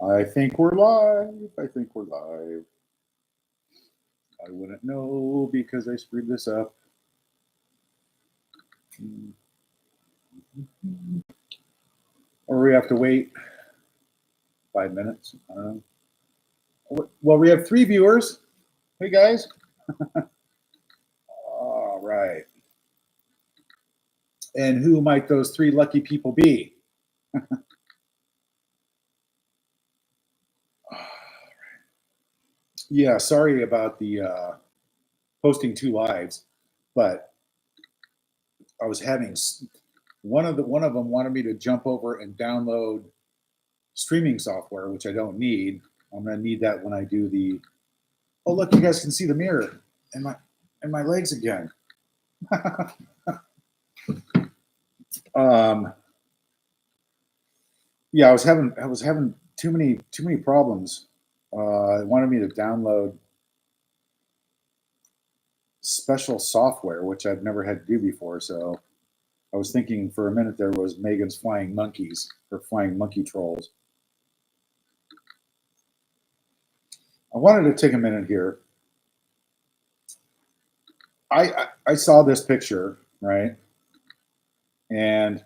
I think we're live. I think we're live. I wouldn't know because I screwed this up. Or we have to wait 5 minutes. I don't know. Well, we have 3 viewers. Hey, guys. All right. And who might those 3 lucky people be? Yeah, sorry about the posting 2 lives, but I was having one of them wanted me to jump over and download streaming software, which I don't need. I'm gonna need that when I do the. Oh, look, you guys can see the mirror and my legs again. Yeah, I was having too many problems. It wanted me to download special software, which I've never had to do before. So I was thinking for a minute there was Megan's flying monkeys or flying monkey trolls. I wanted to take a minute here. I saw this picture, right? And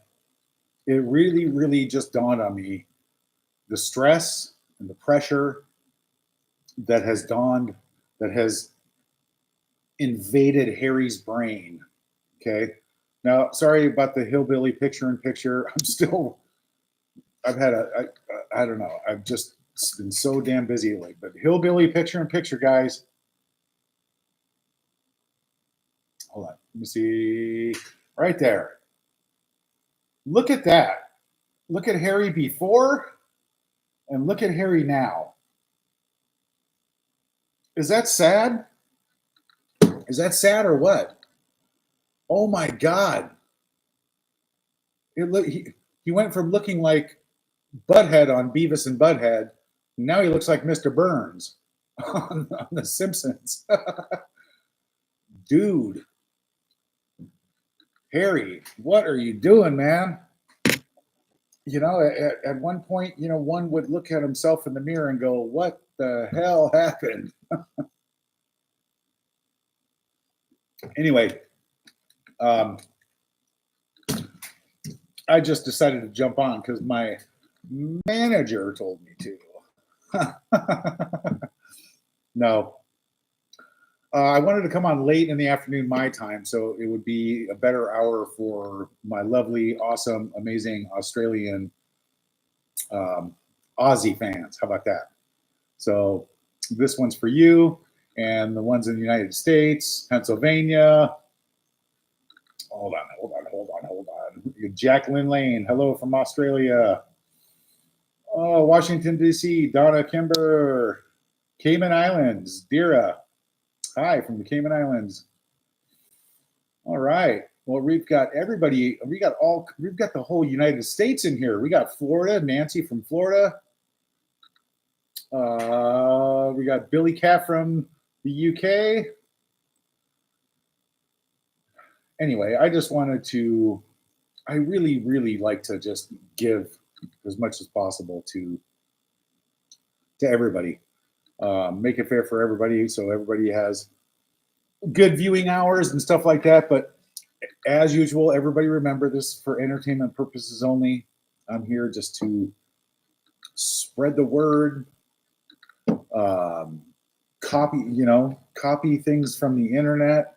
it really just dawned on me the stress and the pressure that has invaded Harry's brain. Okay. Now, sorry about the hillbilly picture-in-picture. I don't know. I've just been so damn busy lately. But hillbilly picture-in-picture, guys. Hold on. Let me see. Right there. Look at that. Look at Harry before and look at Harry now. Is that sad? Is that sad or what? Oh my God. He went from looking like Butthead on Beavis and Butthead. Now he looks like Mr. Burns on The Simpsons. Dude. Harry, what are you doing, man? You know, at one point, you know, one would look at himself in the mirror and go, what the hell happened? Anyway, I just decided to jump on because my manager told me to. No. I wanted to come on late in the afternoon my time, so it would be a better hour for my lovely, awesome, amazing Australian Aussie fans. How about that? So this one's for you, and the ones in the United States, Pennsylvania. Hold on. Jacqueline Lane, hello from Australia. Oh, Washington, D.C., Donna Kimber. Cayman Islands, Dira. Hi, from the Cayman Islands. All right. Well, we've got everybody. We've got the whole United States in here. We got Florida, Nancy from Florida. We got Billy Cat from the UK. Anyway, I really like to just give as much as possible to everybody. Make it fair for everybody so everybody has good viewing hours and stuff like that. But as usual, everybody remember this for entertainment purposes only. I'm here just to spread the word, copy things from the internet.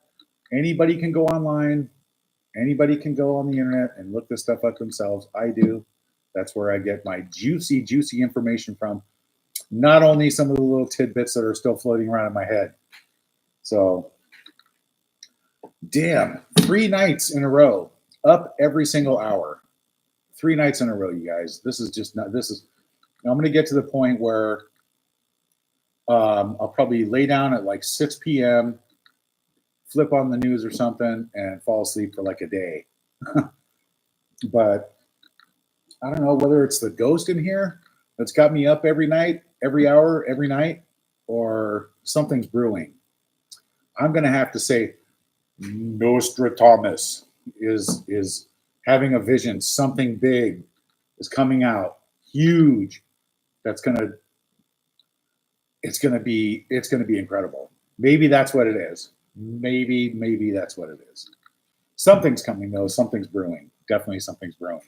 Anybody can go online. Anybody can go on the internet and look this stuff up themselves. I do. That's where I get my juicy information from. Not only some of the little tidbits that are still floating around in my head. So, damn, 3 nights in a row, up every single hour. 3 nights in a row, you guys. I'm going to get to the point where I'll probably lay down at like 6 p.m., flip on the news or something, and fall asleep for like a day. But I don't know whether it's the ghost in here that's got me up every night, every hour, every night, or something's brewing. I'm going to have to say Nostradamus is having a vision. Something big is coming out. Huge. It's gonna be incredible. Maybe that's what it is. Maybe that's what it is. Something's coming though. Something's brewing. Definitely something's brewing.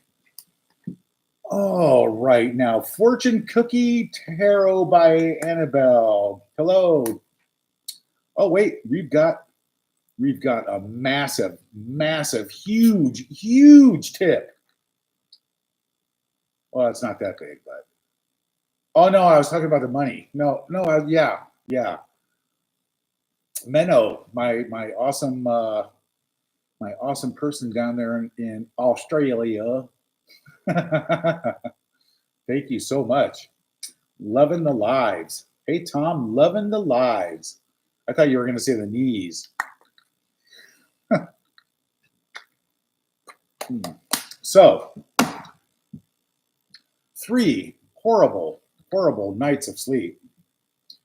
All right, now Fortune Cookie Tarot by Annabelle. Hello. Oh wait, we've got a massive, huge tip. Well, it's not that big, but oh no, I was talking about the money. No, yeah. Menno, my awesome person down there in Australia. Thank you so much. Loving the lives. Hey, Tom, loving the lives. I thought you were going to say the knees. So, 3 horrible nights of sleep.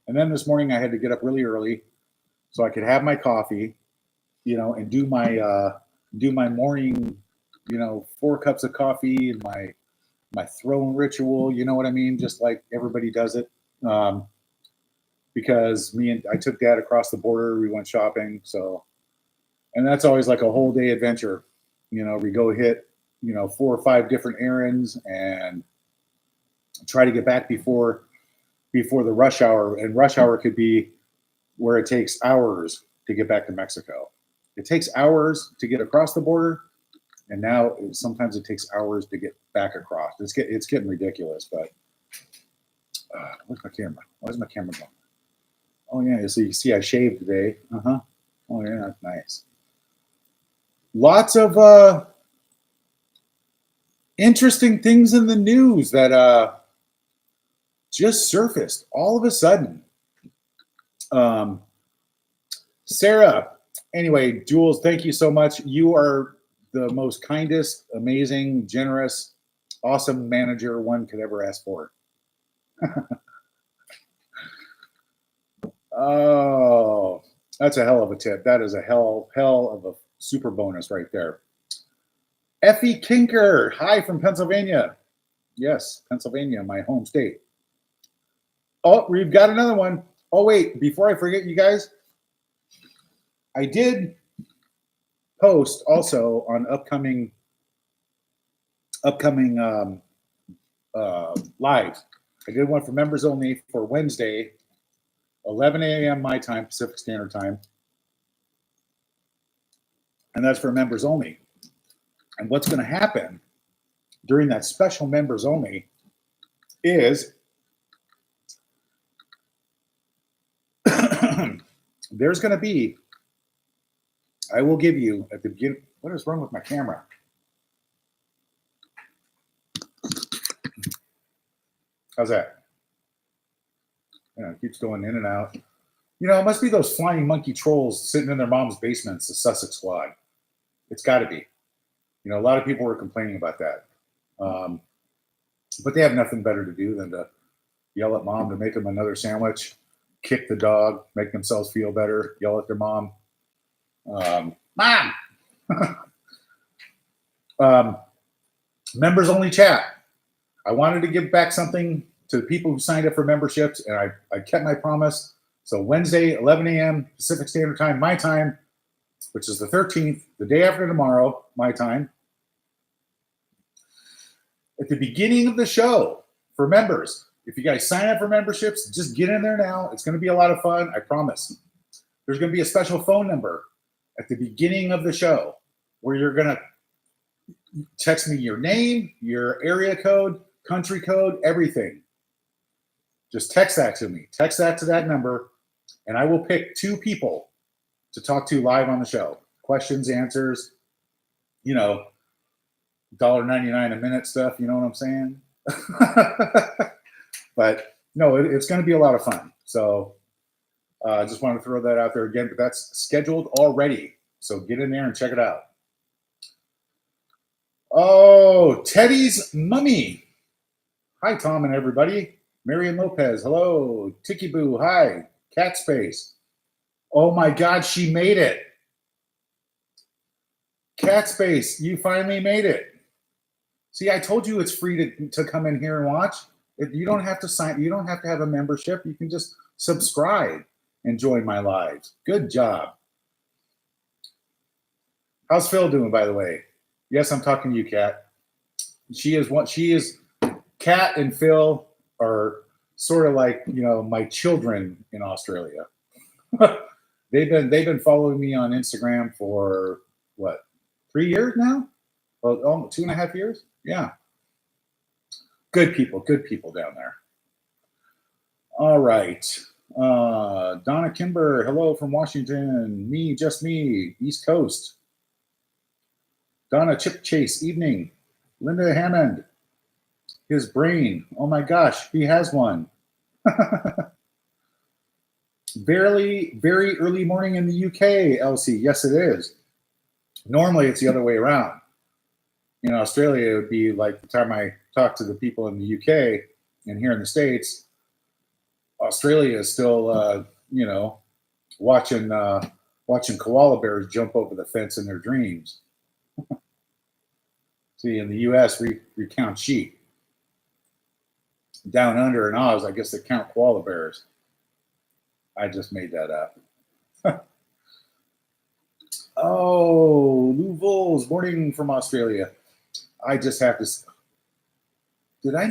And then this morning I had to get up really early so I could have my coffee, and do my morning, 4 cups of coffee and my throne ritual, you know what I mean? Just like everybody does it. Because I took Dad across the border, we went shopping. So, and that's always like a whole day adventure. We go hit, 4 or 5 different errands and try to get back before the rush hour. And rush hour could be where it takes hours to get back to Mexico. It takes hours to get across the border. And now sometimes it takes hours to get back across. It's getting ridiculous, but where's my camera? Where's my camera going? Oh yeah, so you see I shaved today. Oh yeah, that's nice. Lots of interesting things in the news that just surfaced all of a sudden. Sarah, anyway, Jules, thank you so much. You are the most kindest, amazing, generous, awesome manager one could ever ask for. Oh, that's a hell of a tip. That is a hell of a super bonus right there. Effie Kinker, hi from Pennsylvania. Yes, Pennsylvania, my home state. Oh, we've got another one. Oh, wait, before I forget, you guys, I did post also on upcoming lives. I did one for members only for Wednesday, 11 a.m. my time, Pacific Standard Time. And that's for members only. And what's going to happen during that special members only is there's going to be, I will give you at the beginning, what is wrong with my camera? How's that? It keeps going in and out. It must be those flying monkey trolls sitting in their mom's basements, the Sussex Squad. It's got to be. A lot of people were complaining about that. But they have nothing better to do than to yell at mom to make them another sandwich, kick the dog, make themselves feel better, yell at their mom. Mom! Members only chat. I wanted to give back something to the people who signed up for memberships, and I kept my promise. So Wednesday, 11 a.m. Pacific Standard Time, my time, which is the 13th, the day after tomorrow, my time. At the beginning of the show for members, if you guys sign up for memberships, just get in there now. It's going to be a lot of fun, I promise. There's going to be a special phone number at the beginning of the show where you're going to text me your name, your area code, country code, everything. Just text that to me. Text that to that number, and I will pick 2 people to talk to live on the show. Questions, answers, $1.99 a minute stuff, you know what I'm saying? But no, it's going to be a lot of fun. So I just want to throw that out there again, but that's scheduled already. So get in there and check it out. Oh, Teddy's Mummy. Hi, Tom and everybody. Marion Lopez, hello. Tiki Boo, hi. Cat Space. Oh my God, she made it. Cat Space, you finally made it. See, I told you it's free to come in here and watch. You don't have to sign. You don't have to have a membership. You can just subscribe and join my lives. Good job. How's Phil doing, by the way? Yes, I'm talking to you, Kat. She is. Kat and Phil are sort of like, my children in Australia. They've been following me on Instagram for what, 3 years now? Well, 2.5 years. Yeah. Good people down there. All right. Donna Kimber, hello from Washington. Just me, East Coast. Donna Chip Chase, evening. Linda Hammond, his brain. Oh my gosh, he has one. Very early morning in the UK, Elsie. Yes, it is. Normally, it's the other way around. In Australia, it would be like the time I talk to the people in the UK, and here in the States, Australia is still, watching koala bears jump over the fence in their dreams. See, in the U.S., we count sheep. Down under in Oz, I guess they count koala bears. I just made that up. Oh, Lou Vols, morning from Australia. I just have to. Did I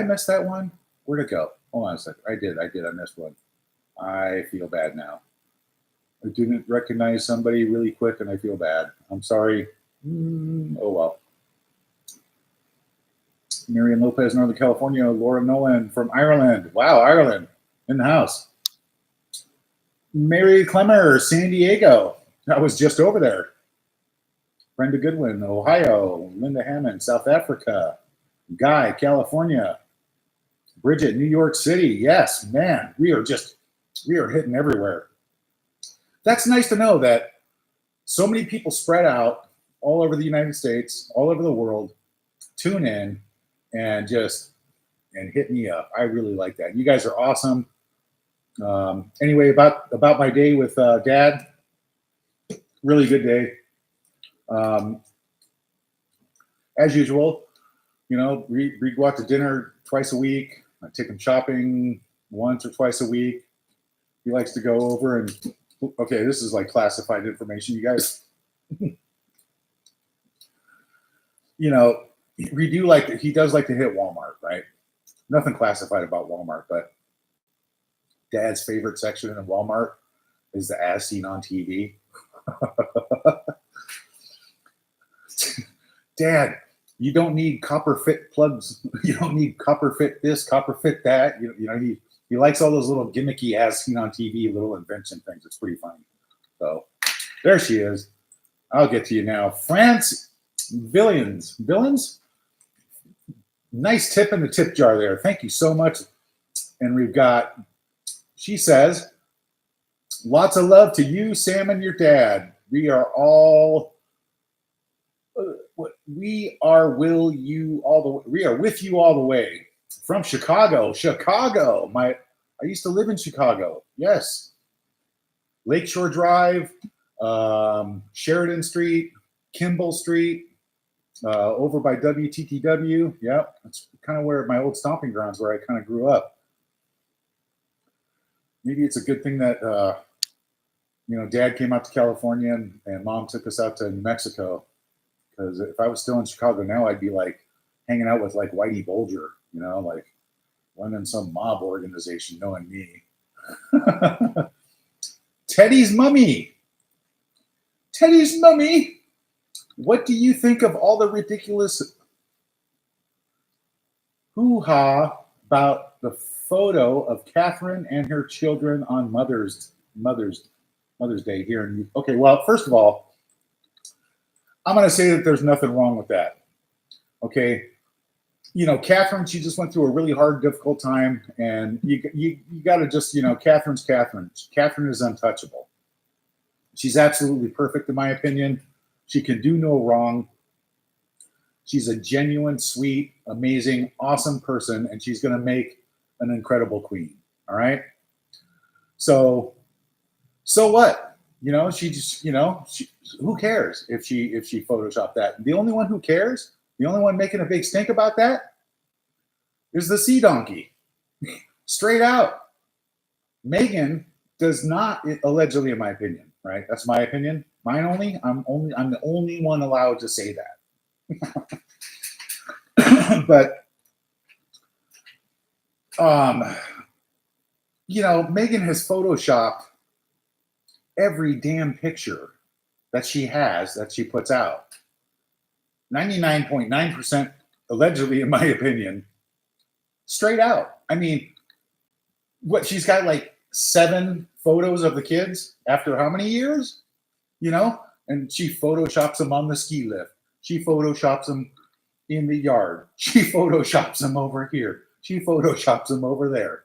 miss that one? Where'd it go? Hold on a second. I did. I missed one. I feel bad now. I didn't recognize somebody really quick and I feel bad. I'm sorry. Oh, well. Marian Lopez, Northern California. Laura Nolan from Ireland. Wow, Ireland in the house. Mary Clemmer, San Diego. I was just over there. Brenda Goodwin, Ohio. Linda Hammond, South Africa. Guy, California. Bridget, New York City. Yes, man, we are hitting everywhere. That's nice to know that so many people spread out all over the United States, all over the world, tune in and hit me up. I really like that. You guys are awesome. Anyway, about my day with Dad, really good day. As usual, we go out to dinner twice a week. I take him shopping once or twice a week. He likes to go over and, okay, this is like classified information, you guys. He does like to hit Walmart, right? Nothing classified about Walmart, but Dad's favorite section in Walmart is the as seen on TV. Dad, you don't need copper fit plugs. You don't need copper fit this, copper fit that. He likes all those little gimmicky as seen on TV little invention things. It's pretty funny. So there she is. I'll get to you now. France Villains. Nice tip in the tip jar there. Thank you so much. And we've got, she says, lots of love to you, Sam, and your dad. We are with you all the way from Chicago. I used to live in Chicago. Yes. Lakeshore Drive, Sheridan Street, Kimball Street, over by WTTW. Yep. That's kind of where my old stomping grounds where I kind of grew up. Maybe it's a good thing that, Dad came out to California and Mom took us out to New Mexico. Because if I was still in Chicago now, I'd be like hanging out with like Whitey Bulger, like running some mob organization, knowing me. Teddy's mummy. What do you think of all the ridiculous hoo-ha about the photo of Catherine and her children on Mother's Day here? Okay, well, first of all, I'm going to say that there's nothing wrong with that. Okay. Catherine, she just went through a really hard, difficult time. And you got to just, Catherine's Catherine. Catherine is untouchable. She's absolutely perfect, in my opinion. She can do no wrong. She's a genuine, sweet, amazing, awesome person. And she's going to make an incredible queen. All right. So what? She just, who cares if she photoshopped that? The only one who cares, the only one making a big stink about that is the sea donkey. Straight out. Meghan does not, allegedly, in my opinion, right? That's my opinion. Mine only. I'm the only one allowed to say that. But Meghan has photoshopped every damn picture that she puts out. 99.9% allegedly, in my opinion, straight out. I mean, what, she's got like 7 photos of the kids after how many years? And she photoshops them on the ski lift. She photoshops them in the yard. She photoshops them over here. She photoshops them over there.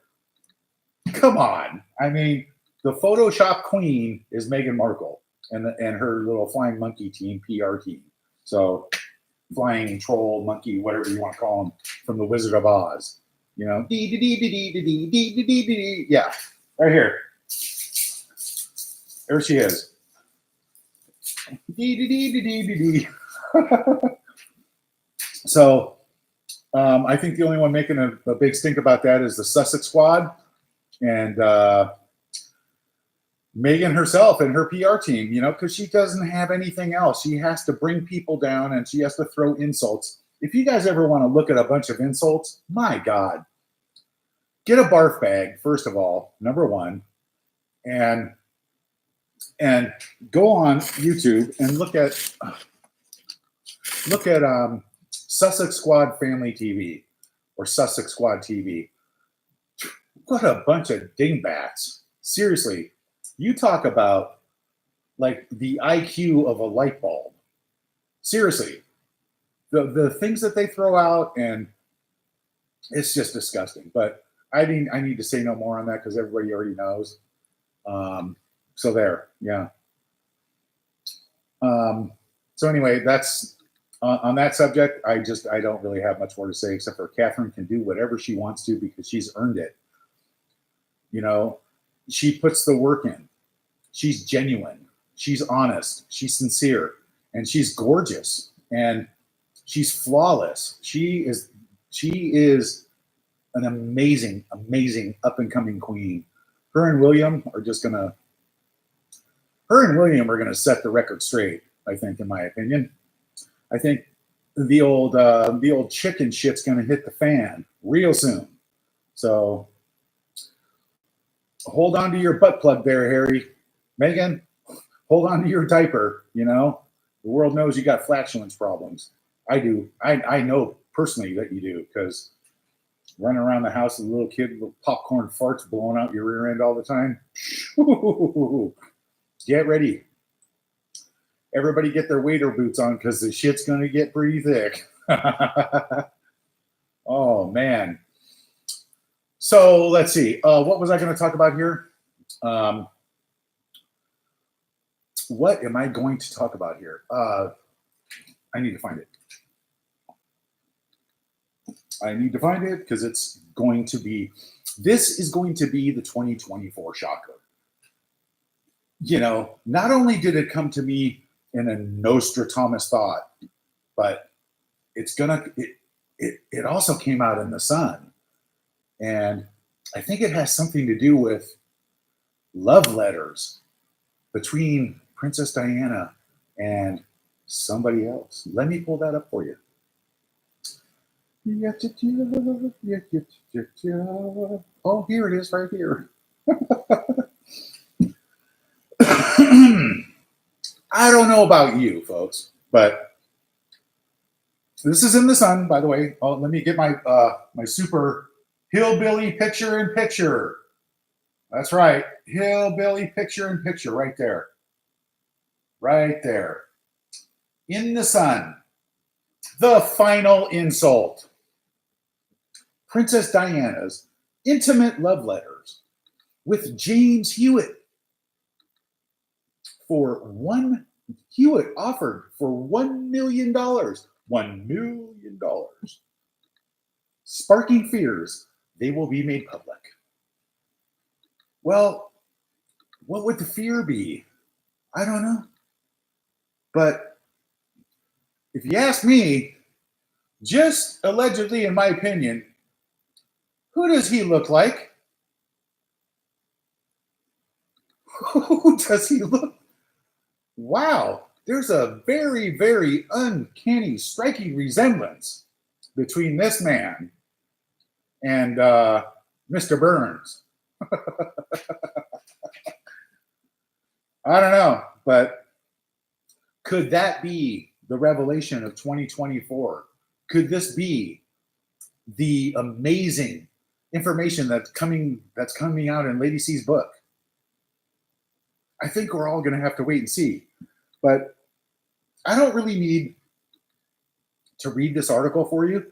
Come on. I mean, the Photoshop queen is Meghan Markle and her little flying monkey team, PR team. So flying troll, monkey, whatever you want to call them, from the Wizard of Oz. Yeah, right here. There she is. So I think the only one making a big stink about that is the Sussex squad and Meghan herself and her PR team, because she doesn't have anything else. She has to bring people down and she has to throw insults. If you guys ever want to look at a bunch of insults, my God, get a barf bag, first of all, number one, and go on YouTube and look at Sussex Squad Family TV or Sussex Squad TV. What a bunch of dingbats. Seriously, you talk about like the IQ of a light bulb. Seriously, the things that they throw out, and it's just disgusting. But I need to say no more on that because everybody already knows. So there, yeah. So anyway, that's on that subject. I don't really have much more to say except for Catherine can do whatever she wants to because she's earned it. She puts the work in. She's genuine. She's honest. She's sincere, and she's gorgeous, and she's flawless. She is an amazing, amazing up and coming queen. Her and William are gonna set the record straight. I think, in my opinion, I think the old chicken shit's gonna hit the fan real soon. So hold on to your butt plug there, Harry. Meghan, hold on to your diaper. The world knows you got flatulence problems. I do. I know personally that you do because running around the house as a little kid with popcorn farts blowing out your rear end all the time. Get ready. Everybody get their waiter boots on because the shit's going to get pretty thick. Oh, man. So let's see. What was I going to talk about here? What am I going to talk about here? I need to find it. I need to find it because this is going to be the 2024 shocker. Not only did it come to me in a Nostradamus thought, but it also came out in the Sun. And I think it has something to do with love letters between Princess Diana and somebody else. Let me pull that up for you. Oh, here it is right here. I don't know about you folks, but this is in the Sun, by the way. Oh, let me get my my super hillbilly picture in picture. That's right. Hillbilly picture in picture right there. Right there. In the Sun. The final insult. Princess Diana's intimate love letters with James Hewitt. Hewitt offered for $1 million. $1 million. Sparking fears they will be made public. Well, what would the fear be? I don't know. But if you ask me, just allegedly, in my opinion, Who does he look like? Who does he look? Wow, there's a very, very uncanny, striking resemblance between this man and Mr. Burns. I don't know, but could that be the revelation of 2024? Could this be the amazing information that's coming out in Lady C's book? I think we're all going to have to wait and see. But I don't really need to read this article for you,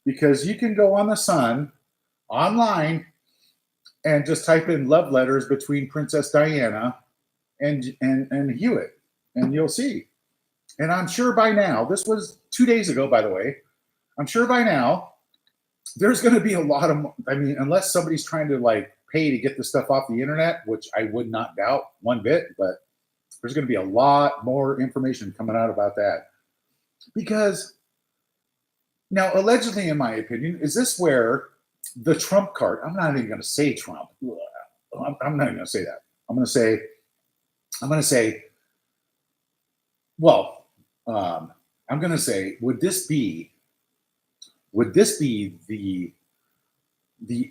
because you can go on the Sun online and just type in love letters between Princess Diana and Hewitt, and you'll see. And I'm sure by now, this was 2 days ago, by the way, I'm sure by now there's going to be a lot of, I mean, unless somebody's trying to like pay to get this stuff off the internet, which I would not doubt one bit, but there's going to be a lot more information coming out about that. Because now, allegedly, in my opinion, is this where the Trump card, I'm not even going to say Trump. I'm not even going to say that. I'm going to say, well, I'm going to say, would this be the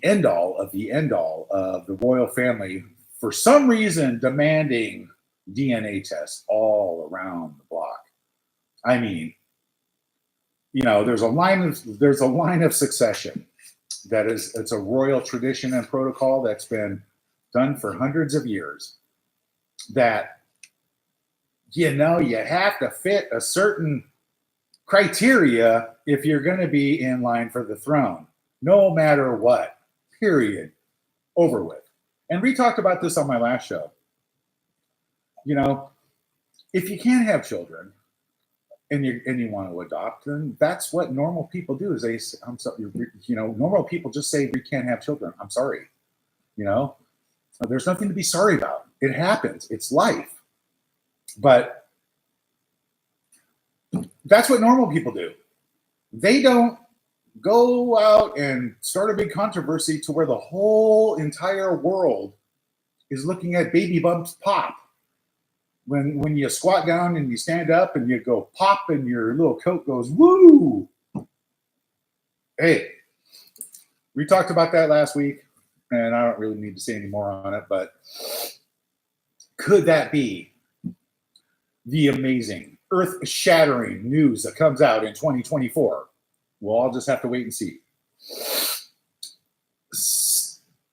end all of the royal family for some reason demanding DNA tests all around the block? I mean, you know, there's a line of succession that is, it's a royal tradition and protocol that's been done for hundreds of years, that, you know, you have to fit a certain criteria if you're going to be in line for the throne, no matter what, period, over with. And we talked about this on my last show. You know, if you can't have children and you want to adopt, then that's what normal people do. Is they, I'm sorry, you know, normal people just say we can't have children. I'm sorry. You know, there's nothing to be sorry about. It happens. It's life. But that's what normal people do. They don't go out and start a big controversy to where the whole entire world is looking at baby bumps pop. When you squat down and you stand up and you go pop and your little coat goes woo. Hey, we talked about that last week, and I don't really need to say any more on it, but could that be the amazing, earth-shattering news that comes out in 2024? We'll all just have to wait and see.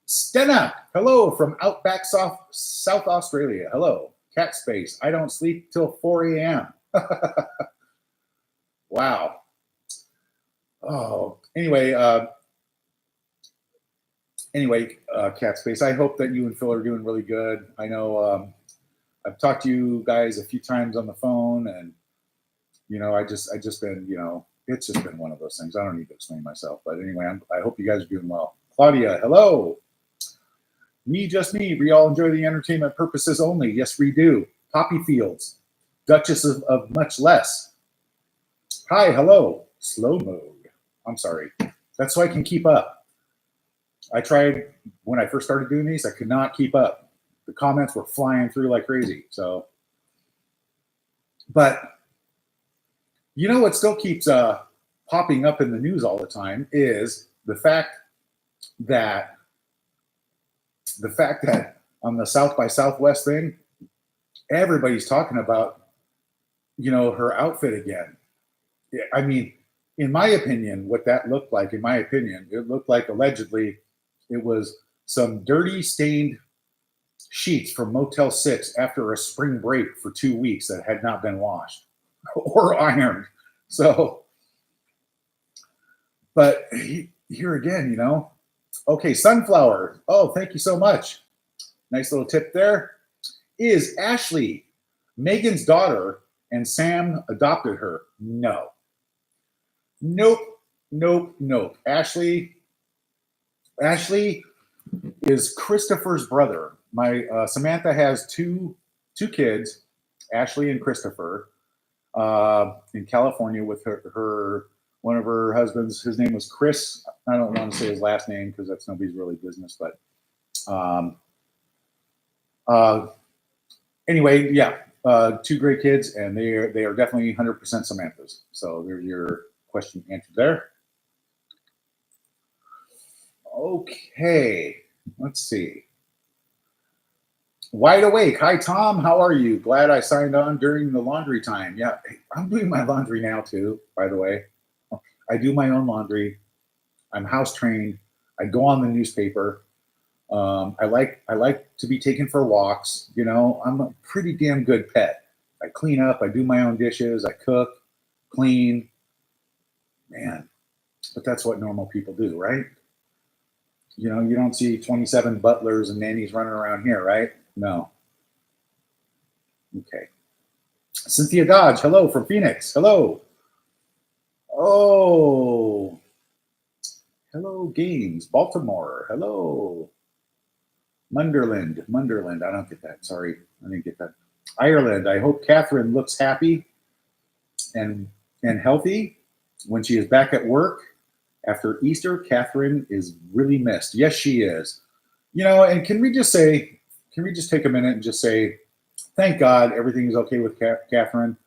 Stenna, hello from Outback South Australia. Hello. Cat space. I don't sleep till 4 a.m. Wow. Oh, anyway, cat space. I hope that you and Phil are doing really good. I know I've talked to you guys a few times on the phone, and you know, I just been, you know, it's just been one of those things. I don't need to explain myself, but anyway, I hope you guys are doing well. Claudia, hello. Me, just me. We all enjoy the entertainment purposes only. Yes, we do. Poppy Fields, Duchess of much less. Hi, hello. Slow mode. I'm sorry. That's so I can keep up. I tried when I first started doing these. I could not keep up. The comments were flying through like crazy. So, but you know what still keeps popping up in the news all the time is the fact that on the South by Southwest thing, everybody's talking about, you know, her outfit again. I mean, in my opinion, what that looked like, it looked like allegedly it was some dirty stained sheets from Motel 6 after a spring break for 2 weeks that had not been washed or ironed. So, but here again, you know, okay, Sunflower. Oh, thank you so much. Nice little tip there. Is Ashley Meghan's daughter and Sam adopted her? No. Nope. Ashley is Christopher's brother. My Samantha has two kids, Ashley and Christopher, in California with her one of her husbands. His name was Chris. I don't want to say his last name because that's nobody's really business. But anyway, yeah, 2 great kids, and they are definitely 100% Samantha's. So there's your question answered there. Okay, let's see. Wide awake. Hi, Tom. How are you? Glad I signed on during the laundry time. Yeah, I'm doing my laundry now too, by the way. I do my own laundry. I'm house trained. I go on the newspaper. I like to be taken for walks. You know, I'm a pretty damn good pet. I clean up. I do my own dishes. I cook, clean. Man, but that's what normal people do, right? You know, you don't see 27 butlers and nannies running around here, right? No. Okay. Cynthia Dodge, hello from Phoenix. Hello. Oh. Hello, Games. Baltimore. Hello. Munderland. I don't get that. Sorry. I didn't get that. Ireland. I hope Catherine looks happy and healthy when she is back at work. After Easter, Catherine is really missed. Yes, she is. You know, and can we just take a minute and just say, thank God everything is okay with Catherine.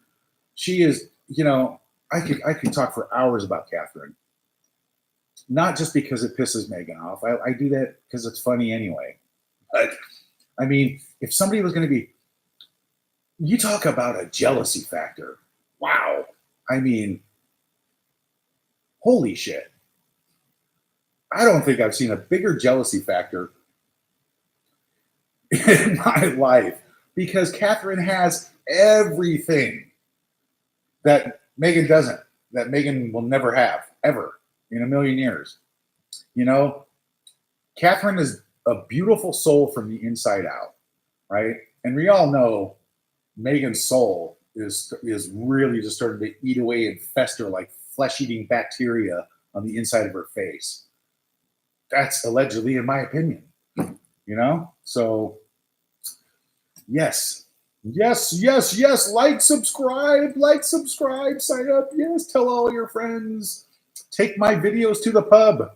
She is, you know, I could talk for hours about Catherine. Not just because it pisses Meghan off. I do that because it's funny anyway. But, I mean, if somebody was going to be, you talk about a jealousy factor. Wow. I mean, holy shit. I don't think I've seen a bigger jealousy factor in my life because Catherine has everything that Meghan doesn't, that Meghan will never have, ever, in a million years. You know, Catherine is a beautiful soul from the inside out, right? And we all know Meghan's soul is really just starting to eat away and fester like flesh-eating bacteria on the inside of her face. That's allegedly, in my opinion, you know? So, yes. Like, subscribe, sign up. Yes, tell all your friends. Take my videos to the pub.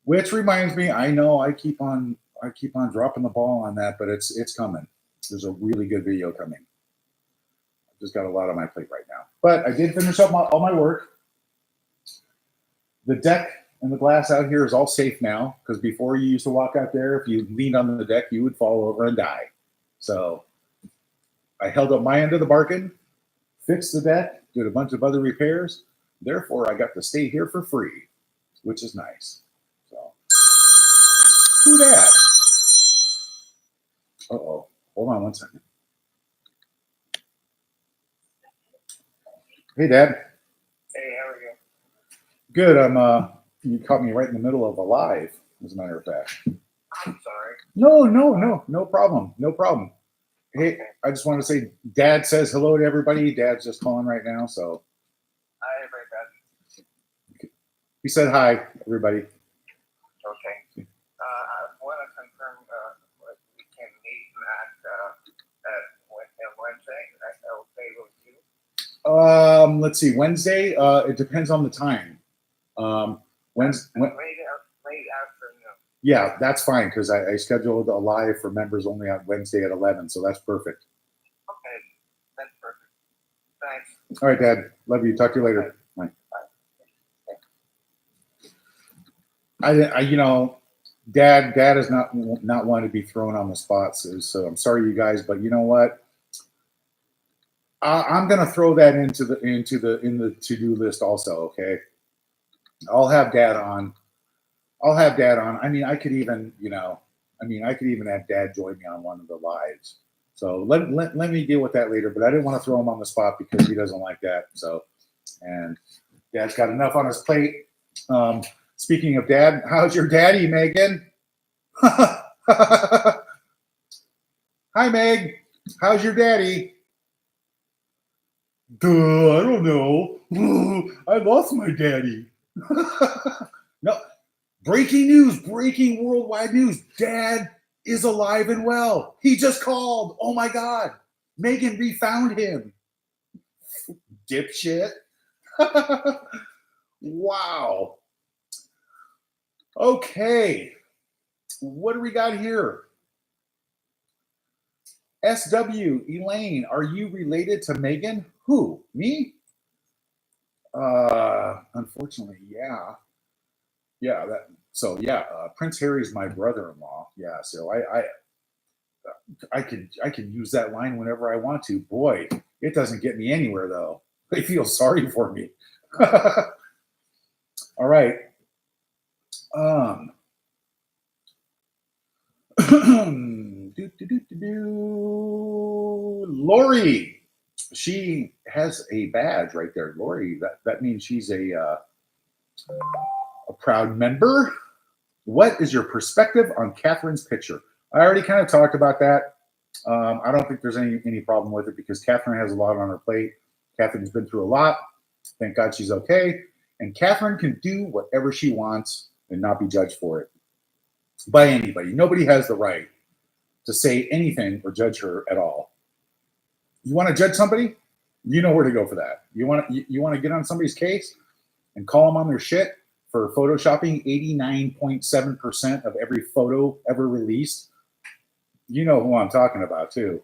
Which reminds me, I know I keep on dropping the ball on that, but it's coming. There's a really good video coming. I've just got a lot on my plate right now. But I did finish up all my work. The deck and the glass out here is all safe now, because before you used to walk out there, if you leaned on the deck, you would fall over and die. So I held up my end of the bargain, fixed the deck, did a bunch of other repairs. Therefore, I got to stay here for free, which is nice. So, who dat? Uh-oh. Hold on one second. Hey, Dad. Hey, how are you? Good. You caught me right in the middle of a live, as a matter of fact. I'm sorry. No problem. Hey, Okay. I just want to say, Dad says hello to everybody. Dad's just calling right now, so Hi, everybody. he said hi, everybody. Okay. I want to confirm we can meet at Wednesday. That's okay with you? Let's see. Wednesday. It depends on the time. Wednesday. Late afternoon. Yeah, that's fine because I scheduled a live for members only on Wednesday at 11, so that's perfect. Okay, that's perfect. Thanks. All right, Dad. Love you. Talk to you later. Bye. I you know, Dad is not one to be thrown on the spot, so I'm sorry, you guys, but you know what? I'm gonna throw that in the to-do list also. Okay, I'll have Dad on. I mean, I could even have Dad join me on one of the lives. So let me deal with that later. But I didn't want to throw him on the spot because he doesn't like that. So, and Dad's got enough on his plate. Speaking of Dad, how's your daddy, Meghan? Hi, Meg. How's your daddy? Duh, I don't know. I lost my daddy. No. Breaking worldwide news. Dad is alive and well. He just called. Oh my God. Meghan refound him. Dipshit. Wow. Okay. What do we got here? SW, Elaine, are you related to Meghan? Who? Me? Unfortunately, yeah. Yeah, Prince Harry's my brother-in-law. Yeah, so I can use that line whenever I want to. Boy, it doesn't get me anywhere though. They feel sorry for me. All right. Lori, she has a badge right there. Lori, that means she's a proud member. What is your perspective on Catherine's picture? I already kind of talked about that. I don't think there's any problem with it because Catherine has a lot on her plate. Catherine's been through a lot. Thank God she's okay. And Catherine can do whatever she wants and not be judged for it by anybody. Nobody has the right to say anything or judge her at all. You want to judge somebody? You know where to go for that. You want to get on somebody's case and call them on their shit for photoshopping 89.7% of every photo ever released. You know who I'm talking about too.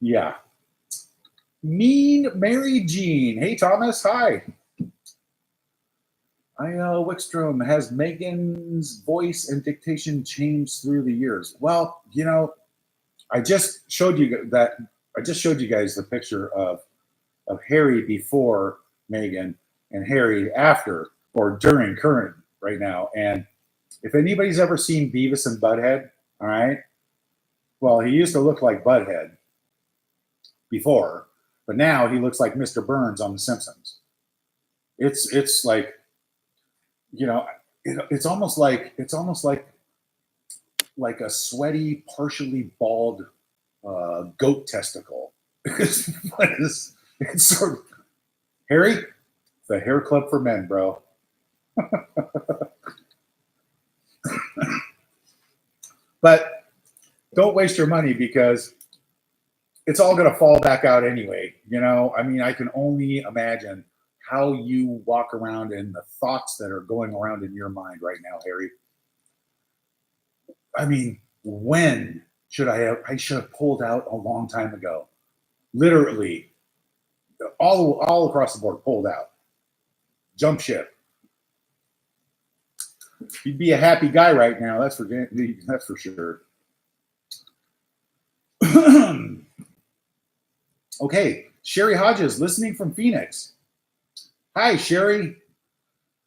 Yeah. Mean Mary Jean. Hey, Thomas. Hi. Wickstrom, has Meghan's voice and dictation changed through the years? Well, I just showed you guys the picture of Harry before Meghan and Harry after or during current right now. And if anybody's ever seen Beavis and Butthead, all right, well, he used to look like Butthead before, but now he looks like Mr. Burns on The Simpsons. It's like, it's almost like a sweaty, partially bald goat testicle. It's sort of Harry, the hair club for men, bro. But don't waste your money because it's all going to fall back out anyway. I mean, I can only imagine how you walk around and the thoughts that are going around in your mind right now, Harry. I mean, when should I should have pulled out a long time ago. Literally, all across the board, pulled out. Jump ship. You'd be a happy guy right now. That's for sure. Okay, Sherry Hodges, listening from Phoenix. Hi, Sherry.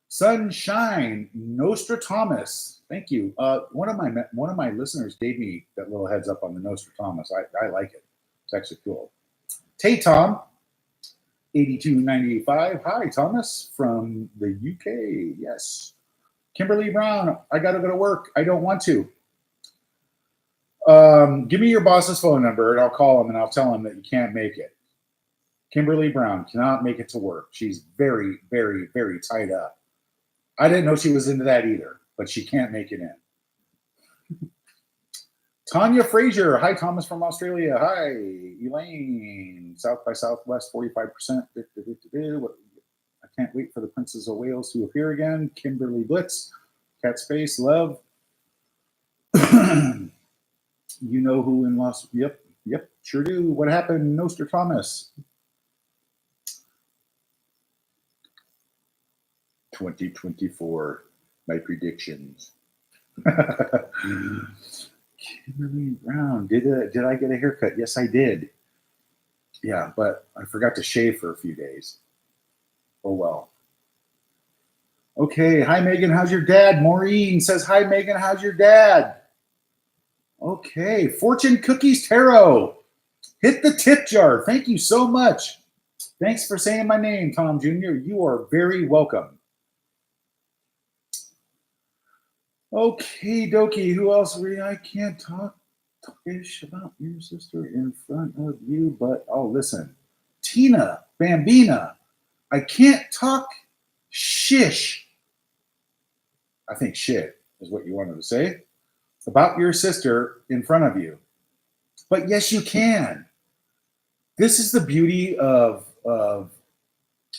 Sunshine, Nostradamus. Thank you. One of my listeners gave me that little heads up on the Nostradamus. I like it. It's actually cool. Tay Tom, 8295. Hi, Thomas from the UK. Yes. Kimberly Brown, I got to go to work. I don't want to. Give me your boss's phone number and I'll call him and I'll tell him that you can't make it. Kimberly Brown cannot make it to work. She's very, very, very tied up. I didn't know she was into that either, but she can't make it in. Tanya Frazier. Hi, Thomas from Australia. Hi, Elaine. South by Southwest, 45%. I can't wait for the Princess of Wales to appear again. Kimberly Blitz. Cat Space. Love. You know who in Los... Yep, sure do. What happened, Nostradamus? 2024, my predictions. Kimberly Brown, did I get a haircut? Yes, I did. Yeah, but I forgot to shave for a few days. Oh well. Okay, hi Megan, how's your dad? Maureen says, hi Megan, how's your dad? Okay, Fortune Cookies Tarot. Hit the tip jar. Thank you so much. Thanks for saying my name, Tom Jr. You are very welcome. Okay, dokie. Who else? I can't talk ish about your sister in front of you, but listen. Tina Bambina. I can't talk shish. I think shit is what you wanted to say about your sister in front of you. But yes, you can. This is the beauty of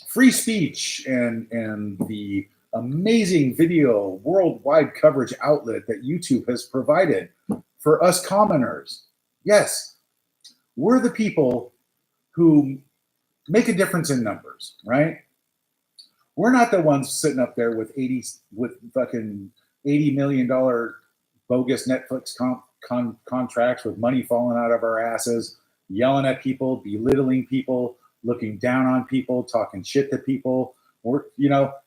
free speech and the amazing video worldwide coverage outlet that YouTube has provided for us commoners. Yes, we're the people who make a difference in numbers, right? We're not the ones sitting up there with fucking $80 million bogus Netflix contracts with money falling out of our asses, yelling at people, belittling people, looking down on people, talking shit to people.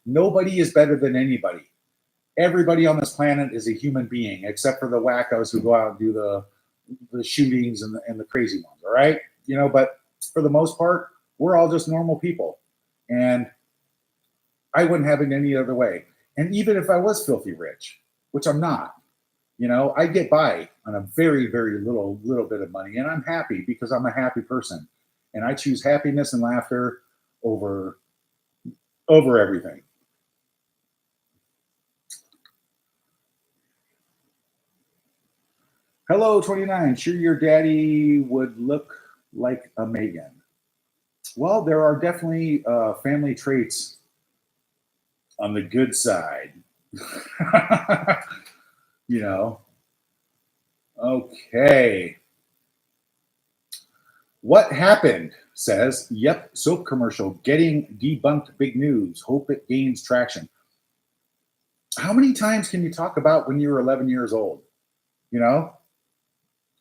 Nobody is better than anybody. Everybody on this planet is a human being, except for the wackos who go out and do the shootings and the crazy ones. All right, but for the most part, we're all just normal people, and I wouldn't have it any other way. And even if I was filthy rich, which I'm not, I get by on a very, very little bit of money, and I'm happy because I'm a happy person, and I choose happiness and laughter over everything. Hello, 29. Sure, your daddy would look like a Meghan. Well, there are definitely family traits on the good side. Okay. What happened says, yep, soap commercial getting debunked, big news. Hope it gains traction. How many times can you talk about when you were 11 years old?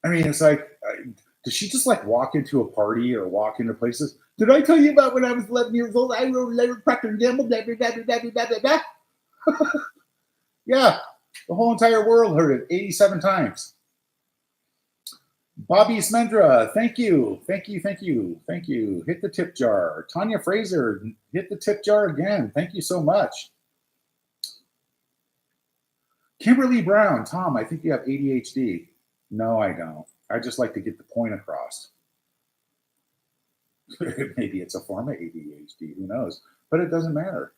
I mean, it's like, does she just like walk into a party or walk into places? Did I tell you about when I was 11 years old? I wrote a letter to Procter & Gamble, blah, blah, blah, blah, blah, blah, blah. Yeah, the whole entire world heard it 87 times. Bobby Smendra, thank you. Hit the tip jar. Tanya Fraser, hit the tip jar again. Thank you so much. Kimberly Brown, Tom, I think you have ADHD. No, I don't. I just like to get the point across. Maybe it's a form of ADHD, who knows? But it doesn't matter.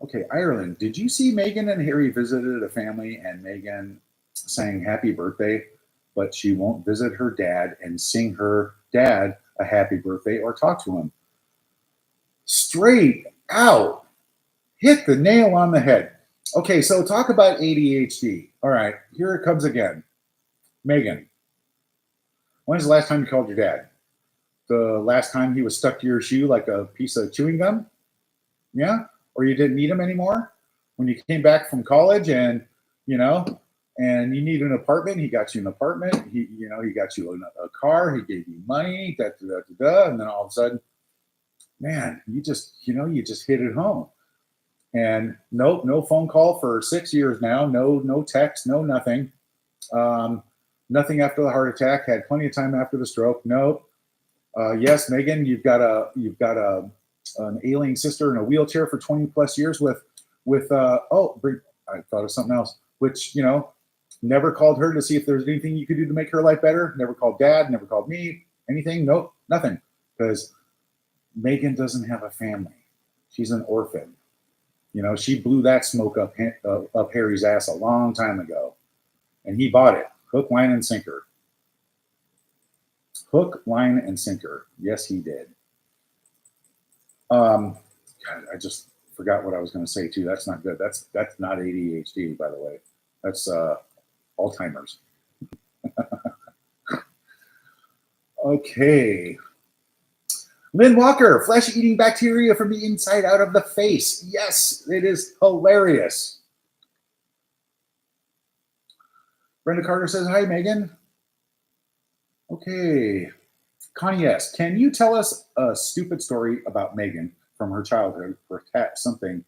Okay, Ireland, did you see Meghan and Harry visited a family and Meghan sang happy birthday, but she won't visit her dad and sing her dad a happy birthday or talk to him? Straight out. Hit the nail on the head. Okay, so talk about ADHD. All right, here it comes again. Meghan, when's the last time you called your dad? The last time he was stuck to your shoe like a piece of chewing gum? Yeah? Or you didn't need him anymore? When you came back from college and you need an apartment, he got you an apartment. He got you a car. He gave you money, and then all of a sudden, man, you just hit it home. And nope, no phone call for 6 years now. No text, no nothing. Nothing after the heart attack. Had plenty of time after the stroke. Nope. Yes, Meghan, you've got an ailing sister in a wheelchair for 20 plus years I thought of something else, which, never called her to see if there's anything you could do to make her life better. Never called dad, never called me, anything. Nope, nothing. Because Meghan doesn't have a family. She's an orphan. She blew that smoke up Harry's ass a long time ago. And he bought it. Hook, line, and sinker. Hook, line, and sinker. Yes, he did. God, I just forgot what I was going to say too. That's not good. That's not ADHD, by the way. That's Alzheimer's. Okay. Lynn Walker, flesh-eating bacteria from the inside out of the face. Yes, it is hilarious. Brenda Carter says, hi, Meghan. Okay. Connie S., can you tell us a stupid story about Meghan from her childhood or something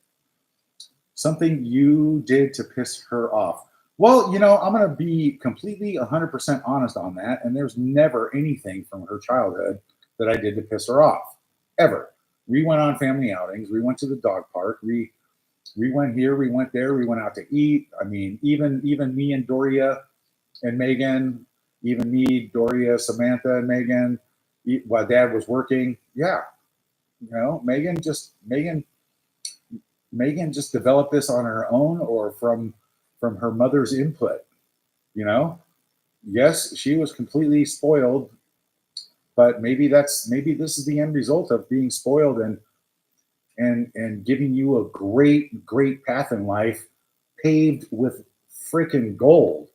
you did to piss her off? Well, I'm going to be completely 100% honest on that, and there's never anything from her childhood that I did to piss her off, ever. We went on family outings. We went to the dog park. We went here. We went there. We went out to eat. I mean, even me and Doria and Meghan, even me, Doria, Samantha, and Meghan, while Dad was working. Yeah, Meghan just developed this on her own or from her mother's input. Yes, she was completely spoiled but maybe this is the end result of being spoiled and giving you a great path in life, paved with freaking gold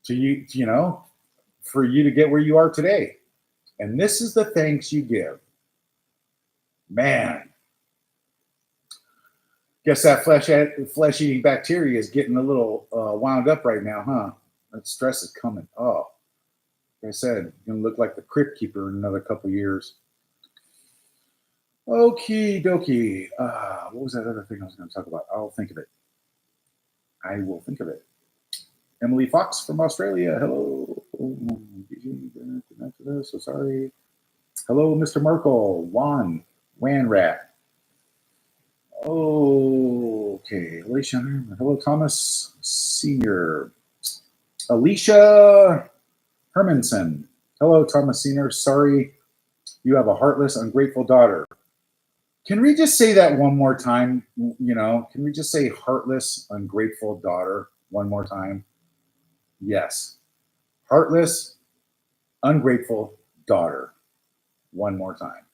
to you know, for you to get where you are today. And this is the thanks you give. Man, guess that flesh-eating bacteria is getting a little wound up right now, huh? That stress is coming. Oh, like I said, you're going to look like the Crypt Keeper in another couple of years. Okie dokie. What was that other thing I was going to talk about? I'll think of it. I will think of it. Emily Fox from Australia. Hello. So sorry. Hello, Mr. Markle. Wan Rat. Okay. Alicia. Hello, Thomas Sr. Alicia Hermanson. Hello, Thomas Sr. Sorry you have a heartless, ungrateful daughter. Can we just say that one more time? You know, can we just say heartless, ungrateful daughter one more time? Yes. Heartless, ungrateful daughter. One more time.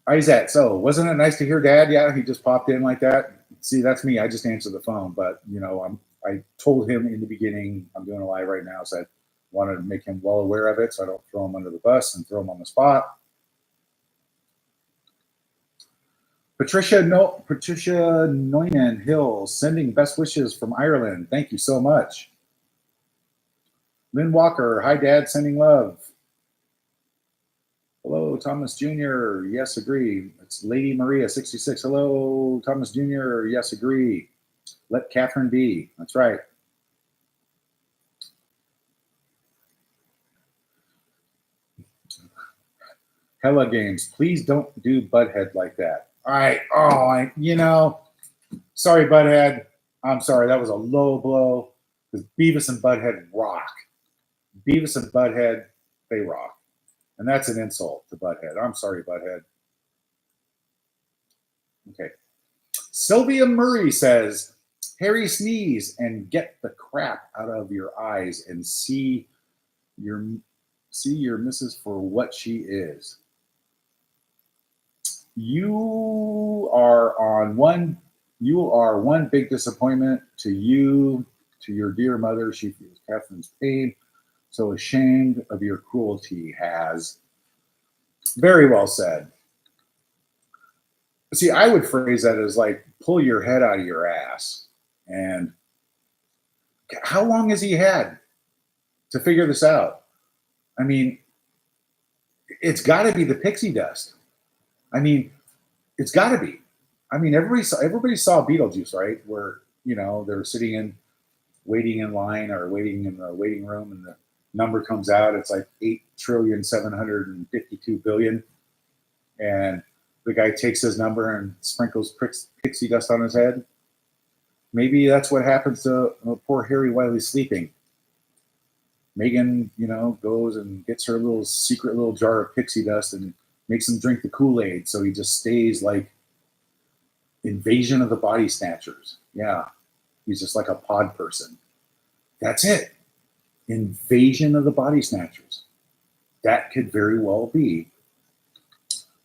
Isaac, so wasn't it nice to hear Dad? Yeah, he just popped in like that. See, that's me. I just answered the phone, but you know, I told him in the beginning, I'm doing a live right now, so I wanted to make him well aware of it, so I don't throw him under the bus and throw him on the spot. Patricia Noynan Hill sending best wishes from Ireland. Thank you so much. Lynn Walker, hi Dad, sending love. Hello, Thomas Jr. Yes, agree. It's Lady Maria 66. Hello, Thomas Jr. Yes, agree. Let Catherine be. That's right. Hella Games, please don't do Butthead like that. All right. Oh, you know, sorry, Butthead. I'm sorry. That was a low blow because Beavis and Butthead rock. Beavis and Butthead, they rock. And that's an insult to Butthead. I'm sorry, Butthead. Okay. Sylvia Murray says, Harry sneeze and get the crap out of your eyes and see your missus for what she is. You are one big disappointment to you, to your dear mother. She feels Catherine's pain. So ashamed of your cruelty. Has very well said. See, I would phrase that as like, pull your head out of your ass. And how long has he had to figure this out? I mean, it's got to be the pixie dust. I mean, it's got to be. I mean, everybody saw Beetlejuice, right? Where, you know, they're waiting in line or waiting in the waiting room, and the number comes out. It's like 8,752,000,000,000, and the guy takes his number and sprinkles pixie dust on his head. Maybe that's what happens to poor Harry while he's sleeping. Meghan, you know, goes and gets her little secret little jar of pixie dust and makes him drink the Kool-Aid, so he just stays like Invasion of the Body Snatchers. Yeah, he's just like a pod person. That's it. Invasion of the Body Snatchers. That could very well be.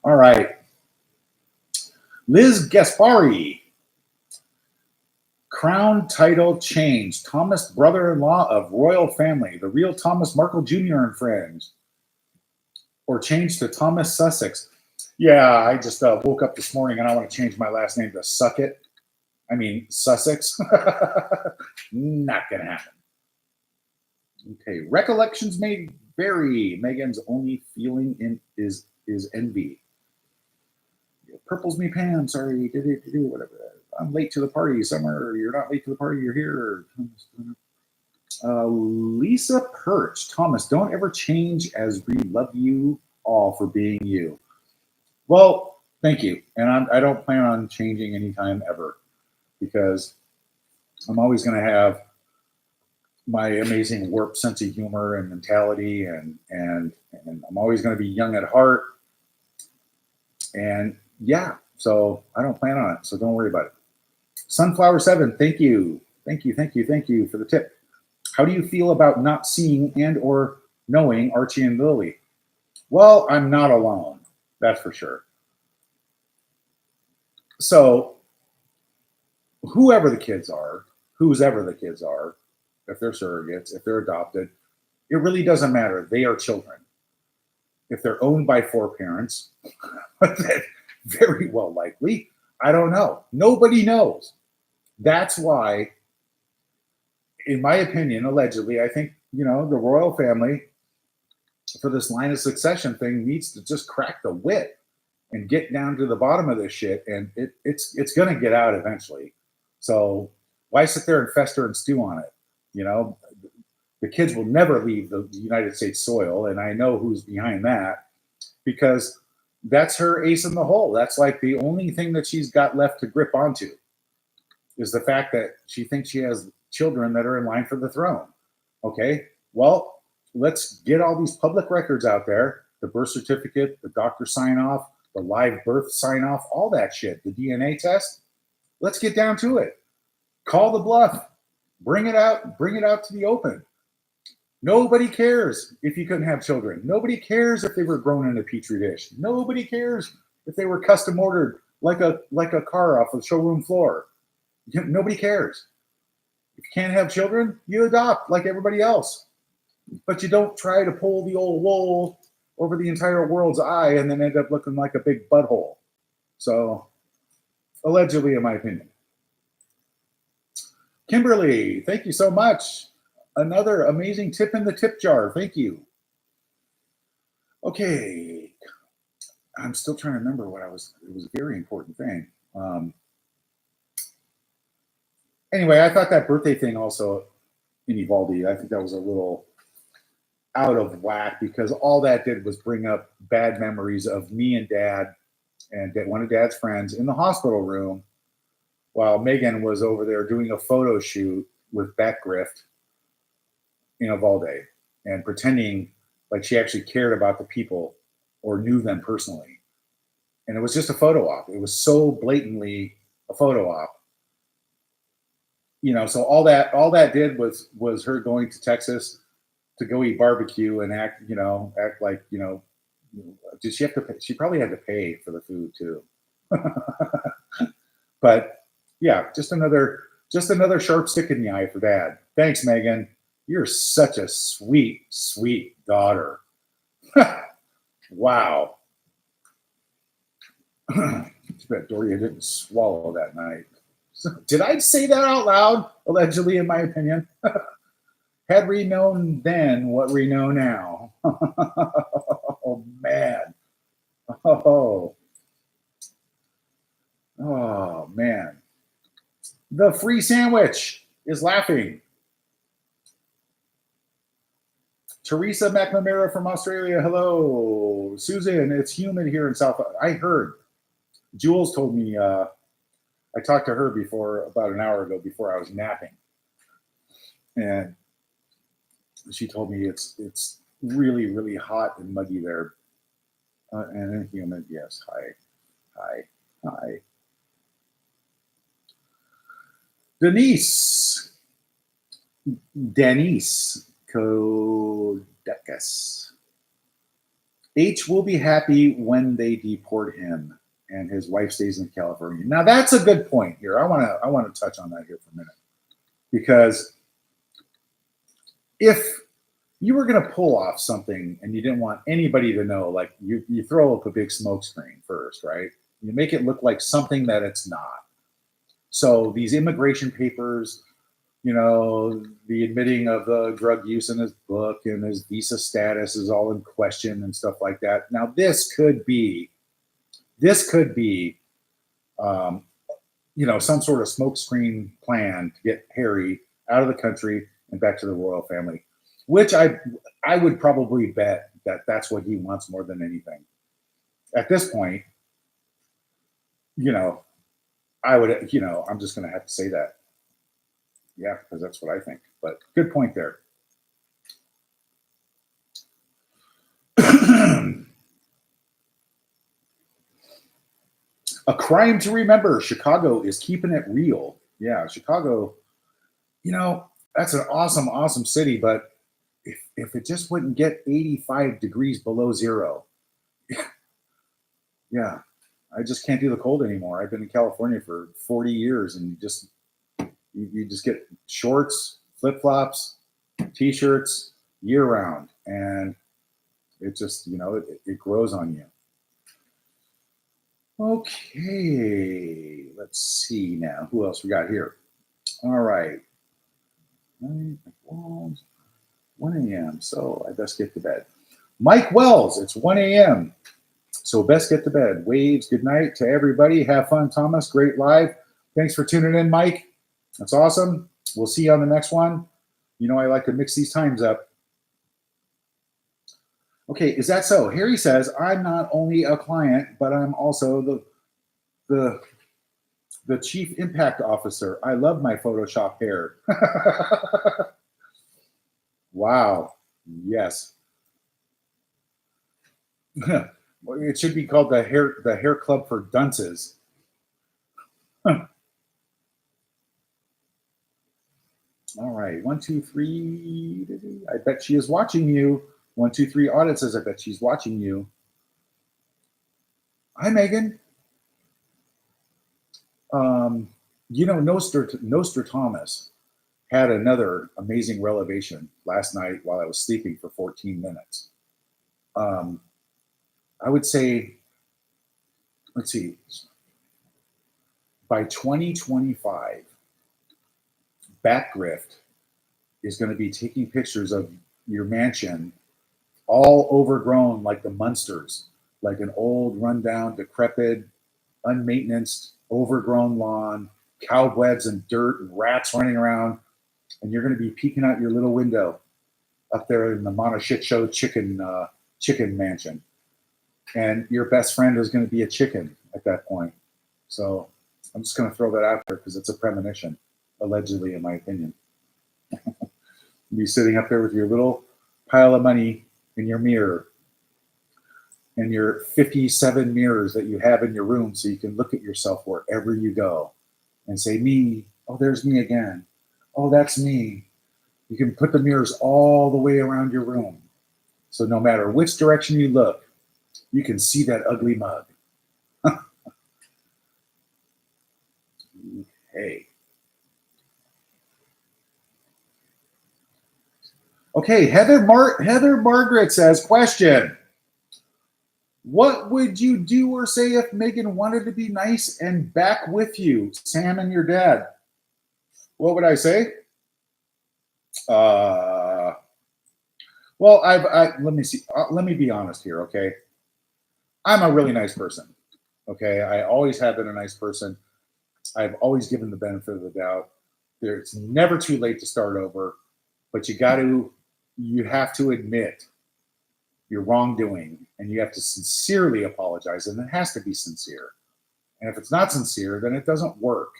All right. Liz Gaspari. Crown title change. Thomas, brother-in-law of royal family. The real Thomas Markle Jr. and friends. Or change to Thomas Sussex. Yeah, I just woke up this morning and I want to change my last name to Suckett. I mean, Sussex. Not going to happen. Okay, recollections may vary. Meghan's only feeling is envy. Purples me Pam, sorry, whatever. I'm late to the party. Somewhere you're not late to the party, you're here. Lisa Perch, Thomas, don't ever change as we love you all for being you. Well, thank you. And I don't plan on changing anytime ever, because I'm always going to have my amazing warped sense of humor and mentality, and I'm always going to be young at heart. And yeah, so I don't plan on it. So don't worry about it. Sunflower 7, thank you for the tip. How do you feel about not seeing and or knowing Archie and Lily? Well, I'm not alone. That's for sure. So whoever the kids are, whose ever the kids are, if they're surrogates, if they're adopted, it really doesn't matter. They are children. If they're owned by four parents, very well likely. I don't know. Nobody knows. That's why, in my opinion, allegedly, I think, the royal family for this line of succession thing needs to just crack the whip and get down to the bottom of this shit. And it's going to get out eventually. So why sit there and fester and stew on it? The kids will never leave the United States soil. And I know who's behind that, because that's her ace in the hole. That's like the only thing that she's got left to grip onto, is the fact that she thinks she has children that are in line for the throne. Okay, well, let's get all these public records out there, the birth certificate, the doctor sign off, the live birth sign off, all that shit, the DNA test. Let's get down to it. Call the bluff. Bring it out to the open. Nobody cares if you couldn't have children. Nobody cares if they were grown in a petri dish. Nobody cares if they were custom ordered like a car off the showroom floor. Nobody cares. If you can't have children, you adopt like everybody else. But you don't try to pull the old wool over the entire world's eye and then end up looking like a big butthole. So, allegedly, in my opinion. Kimberly, thank you so much. Another amazing tip in the tip jar. Thank you. Okay. I'm still trying to remember it was a very important thing. Anyway, I thought that birthday thing also in Uvalde, I think that was a little out of whack, because all that did was bring up bad memories of me and Dad and one of Dad's friends in the hospital room while Meghan was over there doing a photo shoot with Beck Grift in Uvalde and pretending like she actually cared about the people or knew them personally. And it was just a photo op. It was so blatantly a photo op. So all that did was her going to Texas to go eat barbecue and act like, did she have to pay? She probably had to pay for the food too. But yeah, just another sharp stick in the eye for Dad. Thanks, Meghan. You're such a sweet, sweet daughter. Wow. Too bad Doria didn't swallow that night. Did I say that out loud? Allegedly, in my opinion. Had we known then what we know now. Oh, man. Oh, man. The free sandwich is laughing. Teresa McNamara from Australia. Hello. Susan, it's humid here in South. I heard. Jules told me, I talked to her before, about an hour ago, before I was napping. And she told me it's really, really hot and muggy there. And humid, yes. Hi. Denise Kodekis. H will be happy when they deport him and his wife stays in California. Now that's a good point here. I want to touch on that here for a minute, because if you were going to pull off something and you didn't want anybody to know, like you throw up a big smoke screen first, right? You make it look like something that it's not. So these immigration papers, the admitting of the drug use in his book and his visa status is all in question and stuff like that. Now this could be some sort of smokescreen plan to get Harry out of the country and back to the royal family, which I would probably bet that that's what he wants more than anything. At this point, I would, I'm just going to have to say that. Yeah, because that's what I think. But good point there. A crime to remember. Chicago is keeping it real. Yeah, Chicago, That's an awesome, awesome city, but if it just wouldn't get 85 degrees below zero, yeah, I just can't do the cold anymore. I've been in California for 40 years, and you just get shorts, flip flops, t-shirts year round, and it just it grows on you. Okay, let's see now. Who else we got here? All right. 1 a.m. So I best get to bed. Mike Wells, it's 1 a.m. So best get to bed. Waves, good night to everybody. Have fun, Thomas. Great live. Thanks for tuning in, Mike. That's awesome. We'll see you on the next one. I like to mix these times up. Okay, is that so? Harry says, I'm not only a client, but I'm also the chief impact officer. I love my Photoshop hair. Wow. Yes. It should be called the hair club for dunces. All right. 1, 2, 3. I bet she is watching you. 1, 2, 3 audit says, I bet she's watching you. Hi, Megan. Nostradamus had another amazing revelation last night while I was sleeping for 14 minutes. I would say, let's see, by 2025, Batgrift is going to be taking pictures of your mansion all overgrown like the Munsters, like an old, rundown, decrepit, unmaintenanced, overgrown lawn, cobwebs and dirt and rats running around, and you're going to be peeking out your little window up there in the Mono Shit Show chicken mansion, and your best friend is going to be a chicken at that point. So I'm just going to throw that out there because it's a premonition, allegedly, in my opinion. Be sitting up there with your little pile of money in your mirror, and your 57 mirrors that you have in your room, so you can look at yourself wherever you go and say, me, oh, there's me again. Oh, that's me. You can put the mirrors all the way around your room. So no matter which direction you look, you can see that ugly mug. Okay. Okay, Heather Margaret says, question. What would you do or say if Meghan wanted to be nice and back with you, Sam and your dad? What would I say? Well, let me see. Let me be honest here, okay? I'm a really nice person, okay? I always have been a nice person. I've always given the benefit of the doubt. It's never too late to start over, but you have to admit your wrongdoing, and you have to sincerely apologize, and it has to be sincere. And if it's not sincere, then it doesn't work.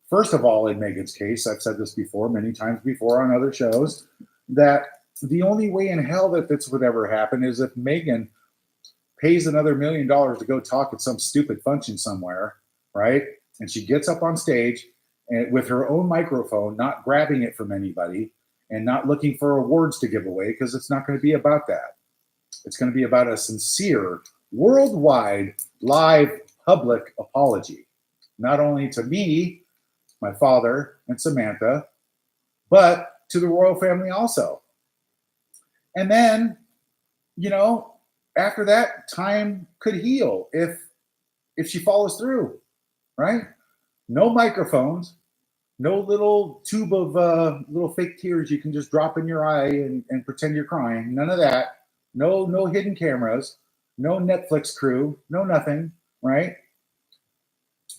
First of all, in Meghan's case, I've said this before, many times before on other shows, that the only way in hell that this would ever happen is if Meghan pays another $1 million to go talk at some stupid function somewhere, right? And she gets up on stage and with her own microphone, not grabbing it from anybody and not looking for awards to give away, because it's not going to be about that. It's going to be about a sincere, worldwide, live, public apology, not only to me, my father, and Samantha, but to the royal family also. And then, after that, time could heal if she follows through, right? No microphones, no little tube of little fake tears you can just drop in your eye and pretend you're crying. None of that. No hidden cameras, no Netflix crew, no nothing, right?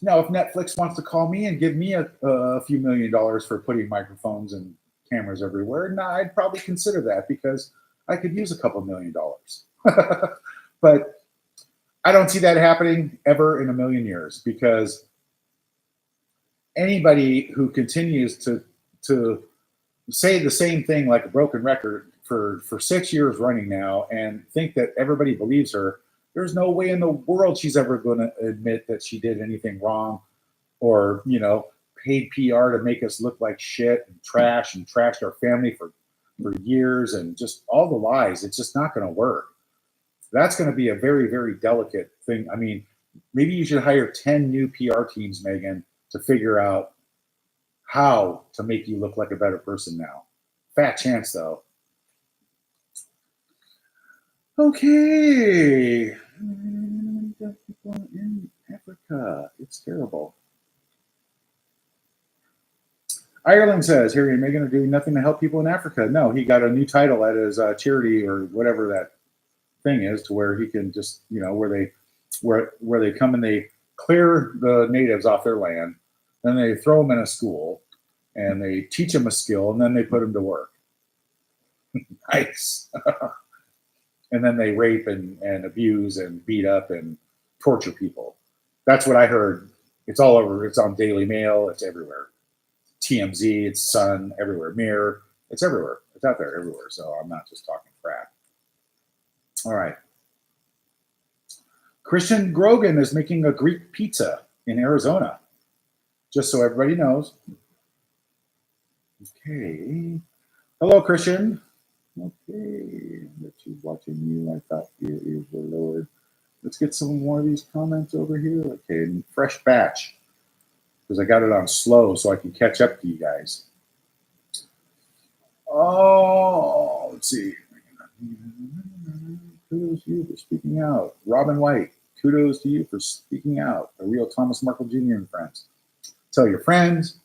Now, if Netflix wants to call me and give me a few $1 million for putting microphones and cameras everywhere, I'd probably consider that, because I could use a couple $1 million. But I don't see that happening ever in a million years, because anybody who continues to say the same thing like a broken record for 6 years running now and think that everybody believes her, there's no way in the world she's ever going to admit that she did anything wrong or, paid PR to make us look like shit and trashed our family for years, and just all the lies. It's just not going to work. That's going to be a very, very delicate thing. I mean, maybe you should hire 10 new PR teams, Meghan, to figure out how to make you look like a better person now. Fat chance, though. Okay. People in Africa. It's terrible. Ireland says, Harry and Meghan are doing nothing to help people in Africa. No, he got a new title at his charity or whatever that thing is, to where he can just, where they come and they clear the natives off their land, then they throw them in a school and they teach them a skill, and then they put them to work. Nice. And then they rape and abuse and beat up and torture people. That's what I heard. It's all over. It's on Daily Mail. It's everywhere. TMZ, it's Sun, everywhere. Mirror, it's everywhere. It's out there everywhere. So I'm not just talking crap. All right. Christian Grogan is making a Greek pizza in Arizona. Just so everybody knows. Okay. Hello, Christian. Okay. That she's watching you. I thought your ears were lowered. Let's get some more of these comments over here. Okay. Fresh batch. Because I got it on slow so I can catch up to you guys. Oh, let's see. Kudos to you for speaking out. Robin White, kudos to you for speaking out. A real Thomas Markle Jr. and friends. Tell your friends,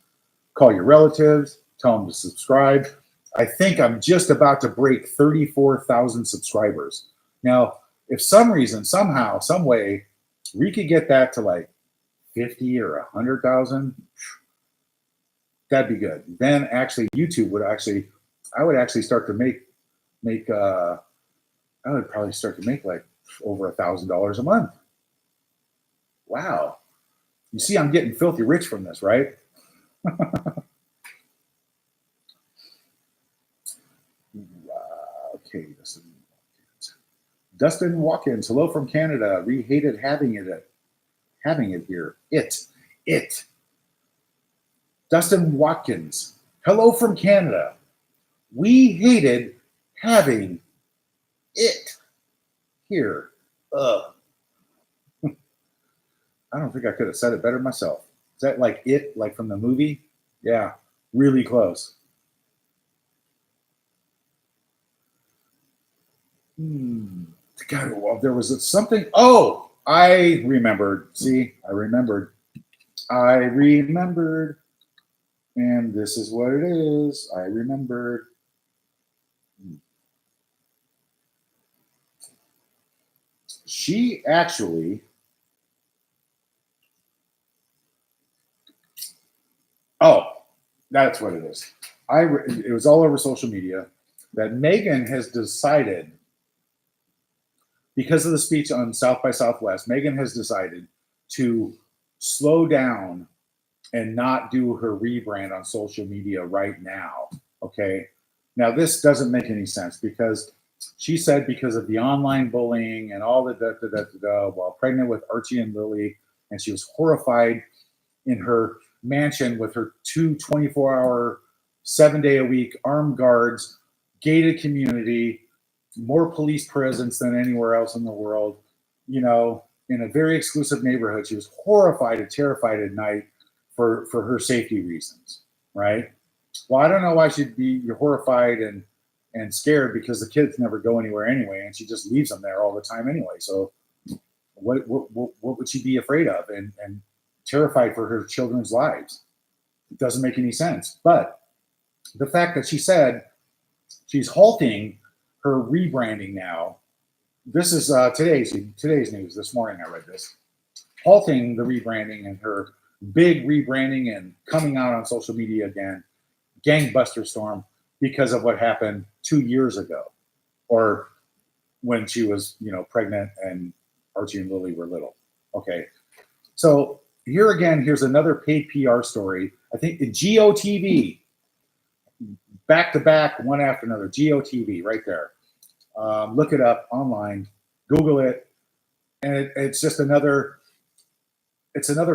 call your relatives, tell them to subscribe. I think I'm just about to break 34,000 subscribers. Now, if some reason, somehow, some way, we could get that to like 50 or 100,000, that'd be good. Then actually YouTube would actually, I would actually start to make I would probably start to make like over $1,000 a month. Wow. You see, I'm getting filthy rich from this, right? Okay, Dustin Watkins, hello from Canada. We hated having it here. It. Dustin Watkins, hello from Canada. We hated having it here. I don't think I could have said it better myself. Is that like it, like from the movie? Yeah, really close. God, well, there was something. Oh, I remembered. See, I remembered. And this is what it is. I remembered. She actually, that's what it is. It was all over social media that Meghan has decided, because of the speech on South by Southwest, Meghan has decided to slow down and not do her rebrand on social media right now. Okay. Now, this doesn't make any sense because she said because of the online bullying and all the while pregnant with Archie and Lily, and she was horrified in her mansion with her 24-hour, 7-day-a-week armed guards, gated community, more police presence than anywhere else in the world, in a very exclusive neighborhood. She was horrified and terrified at night for her safety reasons, right? Well, I don't know why she'd be horrified and scared, because the kids never go anywhere anyway, and she just leaves them there all the time anyway. So what would she be afraid of and terrified for her children's lives? It doesn't make any sense. But the fact that she said she's halting her rebranding now, this is today's news. This morning I read this. Halting the rebranding and her big rebranding and coming out on social media again, gangbuster storm, because of what happened 2 years ago, or when she was, pregnant and Archie and Lily were little. Okay. So here again, here's another paid PR story. I think the GOTV, back to back, one after another. GOTV, right there. Look it up online, Google it, and it's just another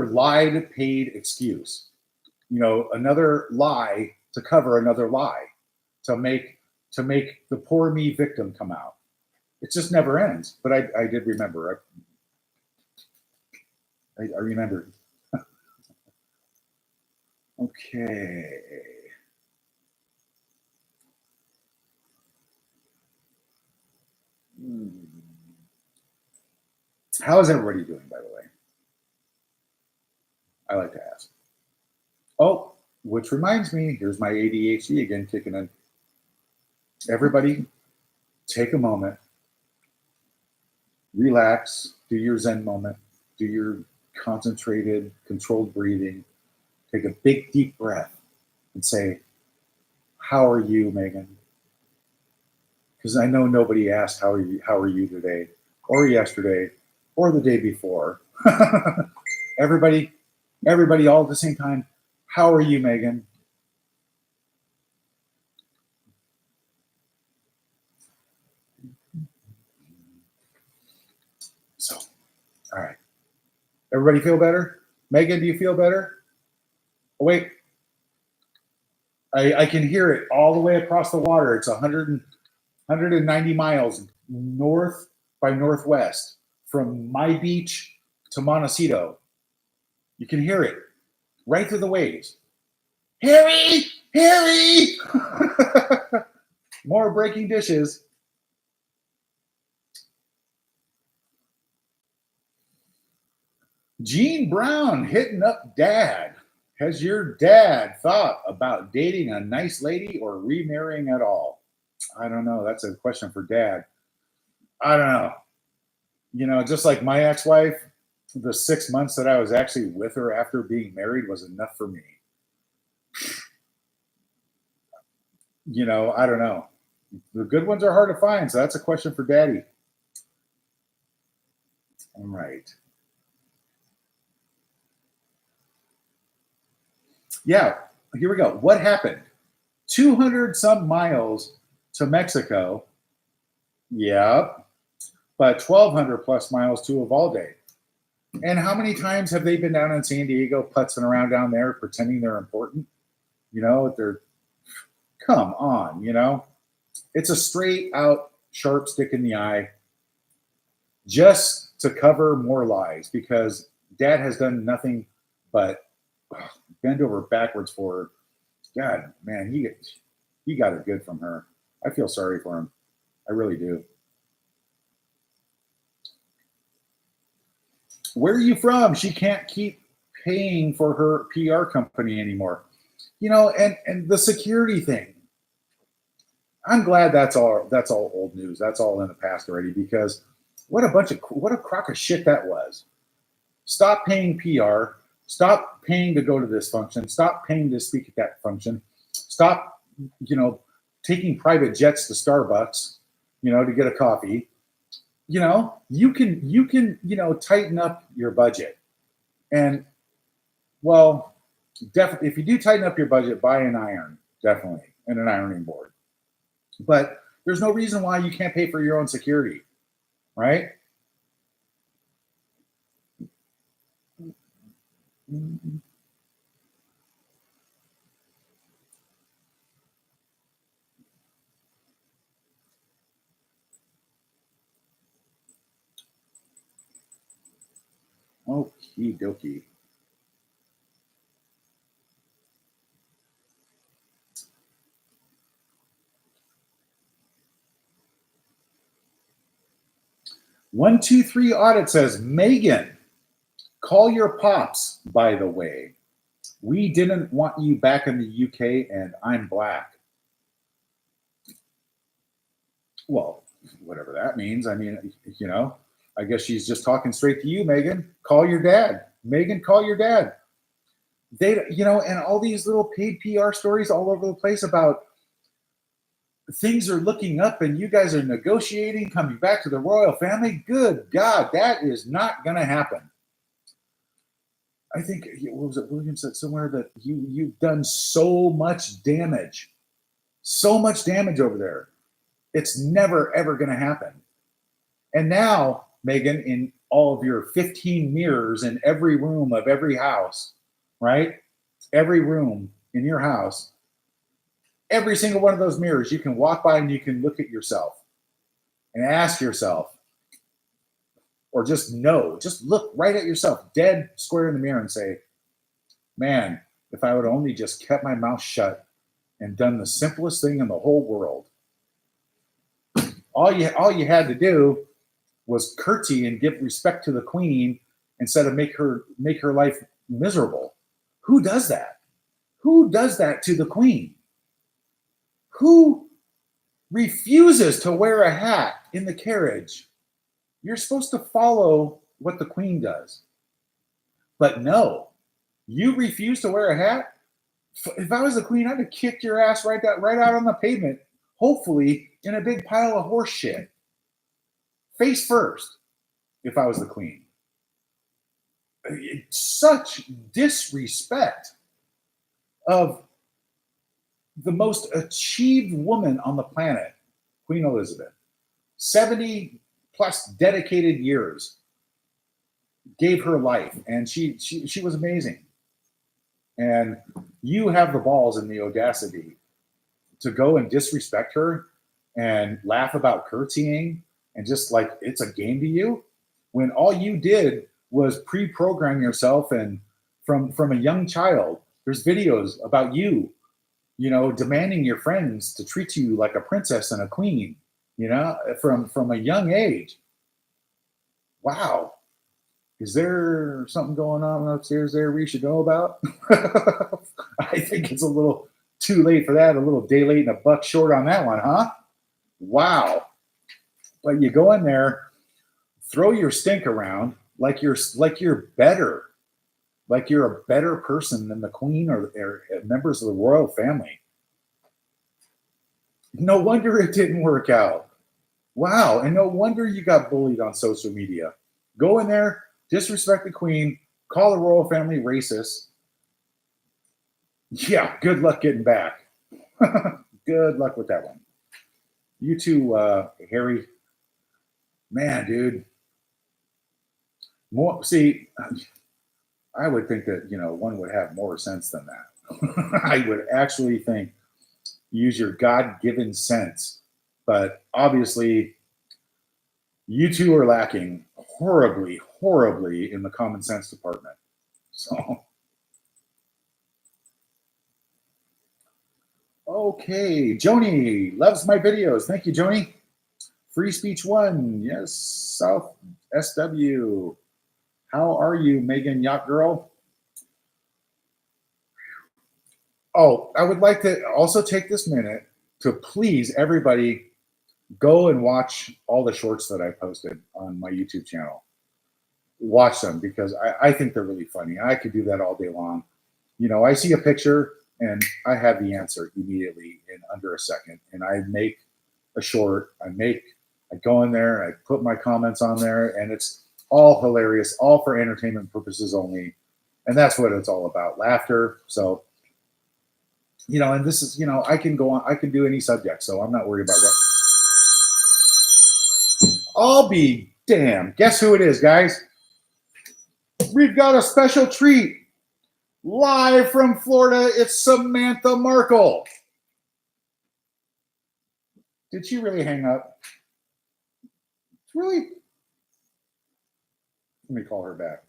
lied paid excuse. another lie to cover another lie, to make the poor me victim come out. It just never ends. But I did remember. I remembered. Okay. How is everybody doing, by the way? I like to ask. Oh, which reminds me, here's my ADHD again kicking in. Everybody, take a moment, relax, do your Zen moment, do your concentrated, controlled breathing, take a big, deep breath and say, how are you, Meghan? Because I know nobody asked, how are you today, or yesterday, or the day before. Everybody all at the same time, how are you, Meghan? So, all right. Everybody feel better? Meghan, do you feel better? Oh, wait. I can hear it all the way across the water. It's 190 miles north by northwest from my beach to Montecito. You can hear it right through the waves. Harry! Harry! More breaking dishes. Gene Brown hitting up dad. Has your dad thought about dating a nice lady or remarrying at all? I don't know. That's a question for dad. I don't know. Just like my ex-wife, the 6 months that I was actually with her after being married was enough for me. I don't know. The good ones are hard to find, so that's a question for daddy. All right. Yeah, here we go. What happened? 200 some miles to Mexico. Yep. But 1,200 plus miles to Uvalde. And how many times have they been down in San Diego putzing around down there pretending they're important? Come on, It's a straight out sharp stick in the eye just to cover more lies, because dad has done nothing but bend over backwards for her. God, man, he got it good from her. I feel sorry for him. I really do. Where are you from? She can't keep paying for her PR company anymore. And the security thing. I'm glad that's all old news. That's all in the past already, because what a crock of shit that was. Stop paying PR. Stop paying to go to this function. Stop paying to speak at that function. Stop, taking private jets to Starbucks, to get a coffee. You can tighten up your budget. And, well, definitely, if you do tighten up your budget, buy an iron, definitely, and an ironing board. But there's no reason why you can't pay for your own security, right? Okie dokie. One, two, three audit says, Meghan, call your pops, by the way. We didn't want you back in the UK, and I'm black. Well, whatever that means. I mean, I guess she's just talking straight to you, Meghan. Call your dad. Meghan, call your dad. And all these little paid PR stories all over the place about things are looking up and you guys are negotiating, coming back to the royal family. Good God, that is not going to happen. I think, what was it? William said somewhere that you've done so much damage over there. It's never, ever going to happen. And now, Meghan, in all of your 15 mirrors in every room of every house, right? every room in your house, every single one of those mirrors, you can walk by and you can look at yourself and ask yourself, or just look right at yourself, dead square in the mirror, and say, man, if I would only just kept my mouth shut and done the simplest thing in the whole world. All you had to do was curtsy and give respect to the queen instead of make her life miserable. Who does that? Who does that to the queen? Who refuses to wear a hat in the carriage? You're supposed to follow what the queen does. But no, you refuse to wear a hat? If I was the queen, I'd have kicked your ass right out on the pavement, hopefully in a big pile of horse shit. Face first, if I was the queen. Such disrespect of the most achieved woman on the planet, Queen Elizabeth. 70 plus dedicated years gave her life, and she was amazing. And you have the balls and the audacity to go and disrespect her and laugh about curtsying and just like it's a game to you, when all you did was pre-program yourself. And from a young child, there's videos about you demanding your friends to treat you like a princess and a queen, from a young age. Wow. Is there something going on upstairs there we should know about? I think it's a little too late for that. A little day late and a buck short on that one, huh? Wow. But you go in there, throw your stink around like you're better, like you're a better person than the queen or members of the royal family. No wonder it didn't work out. Wow. And no wonder you got bullied on social media. Go in there, disrespect the queen, call the royal family racist. Yeah, good luck getting back. Good luck with that one. You too, Harry. Man, dude. I would think that, one would have more sense than that. I would actually think, use your God-given sense. But obviously, you two are lacking horribly, horribly in the common sense department. So, okay. Joni loves my videos. Thank you, Joni. Free Speech One. Yes, South SW. How are you, Meghan Yacht Girl? Oh, I would like to also take this minute to please everybody go and watch all the shorts that I posted on my YouTube channel. Watch them because I think they're really funny. I could do that all day long. I see a picture and I have the answer immediately in under a second. And I make a short. I go in there, I put my comments on there, and it's all hilarious, all for entertainment purposes only. And that's what it's all about, laughter. So, and this is, I can go on, I can do any subject. So I'm not worried about that. I'll be damned. Guess who it is, guys? We've got a special treat. Live from Florida, it's Samantha Markle. Did she really hang up? Really? Let me call her back.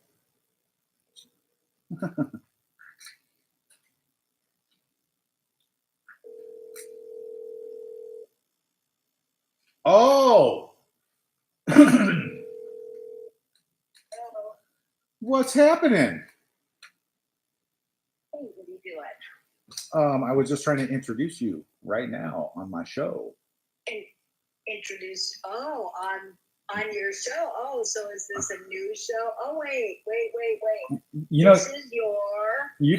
Oh. What's happening? Hey, what are you doing? I was just trying to introduce you right now on my show. Introduce on your show. Oh, so is this a new show? Oh, wait. This is your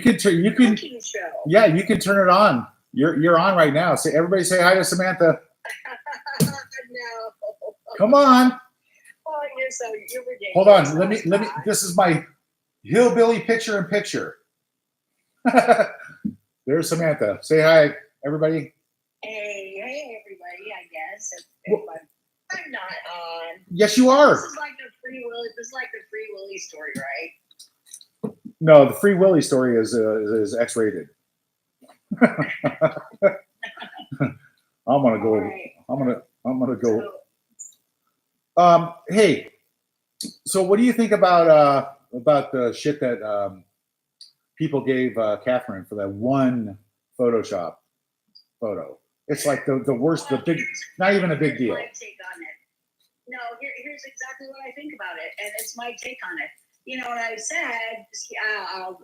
cooking show. Yeah, you can turn it on. You're on right now. Say, everybody say hi to Samantha. No. Come on. Oh, you're ridiculous. Hold on. Let me. This is my hillbilly picture in picture. There's Samantha. Say hi, everybody. Hey, everybody. I guess I'm not on. Yes, you are. This is like the Free Willy story, right? No, the Free Willy story is X-rated. I'm gonna go. Right. I'm gonna go. Hey, so what do you think about the shit that people gave Catherine for that one Photoshop photo? It's like the worst, the big, not even a big deal. My take on it. No, here's exactly what I think about it, and it's my take on it. You know what I said? I'll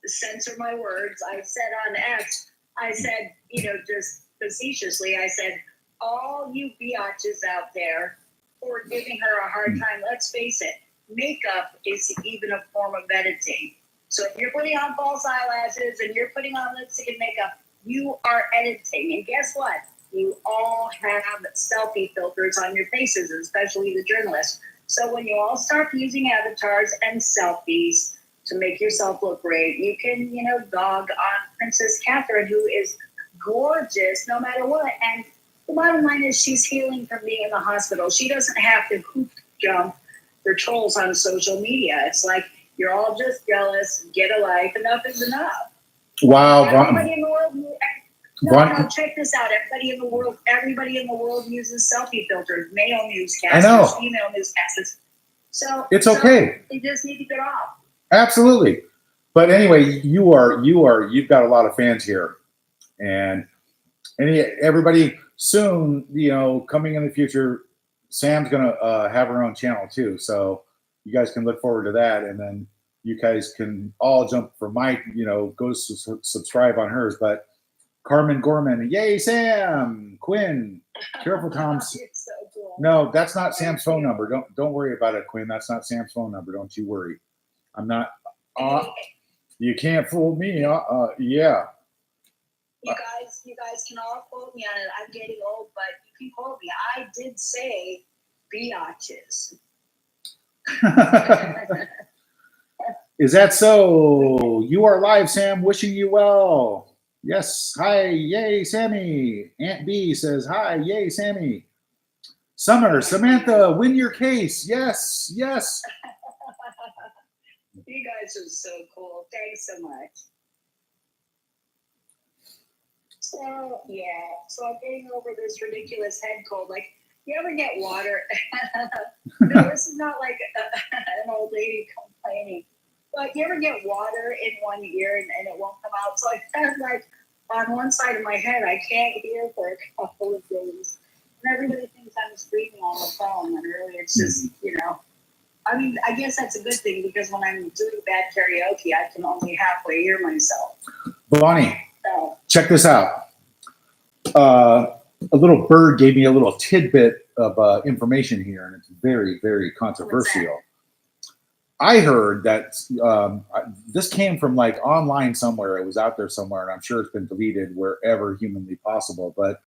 censor my words. I said on X, I said, you know, just facetiously, I said, all you biatches out there who are giving her a hard time, let's face it, makeup is even a form of editing. So if you're putting on false eyelashes and you're putting on lipstick and makeup, you are editing. And guess what? You all have selfie filters on your faces, especially the journalists. So when you all start using avatars and selfies to make yourself look great, you can, you know, dog on Princess Catherine, who is gorgeous no matter what. And the bottom line is she's healing from being in the hospital. She doesn't have to hoop jump for trolls on social media. It's like, you're all just jealous, get a life, enough is enough. Wow. Everybody in the world, no, check this out. Everybody in the world uses selfie filters, male newscasters, female newscasters. So it's okay. They just need to get off. Absolutely. But anyway, you've got a lot of fans here. And everybody soon, you know, coming in the future, Sam's gonna have her own channel too. So you guys can look forward to that, and then you guys can all jump for my, you know, go subscribe on hers. But Carmen Gorman, yay, Sam, Quinn, careful, Tom. So cool. No, that's not Sam's phone number. Don't worry about it, Quinn. That's not Sam's phone number. Don't you worry. I'm not. You can't fool me. Yeah. You guys can all quote me on it. I'm getting old, but you can quote me. I did say biatches. Is that so? You are live, Sam. Wishing you well. Yes. Hi. Yay, Sammy. Aunt B says hi. Yay, Sammy. Summer, Samantha, win your case. Yes. Yes. You guys are so cool. Thanks so much. So, yeah. So I'm getting over this ridiculous head cold. Like, you ever get water? No, this is not like an old lady complaining. But you ever get water in one ear and it won't come out? So I have like on one side of my head, I can't hear for a couple of days. And everybody thinks I'm screaming on the phone. And really, it's just, you know, I mean, I guess that's a good thing because when I'm doing bad karaoke, I can only halfway hear myself. Bonnie, So, check this out. A little bird gave me a little tidbit of information here, and it's very, very controversial. I heard that this came from like online somewhere. It was out there somewhere, and I'm sure it's been deleted wherever humanly possible. But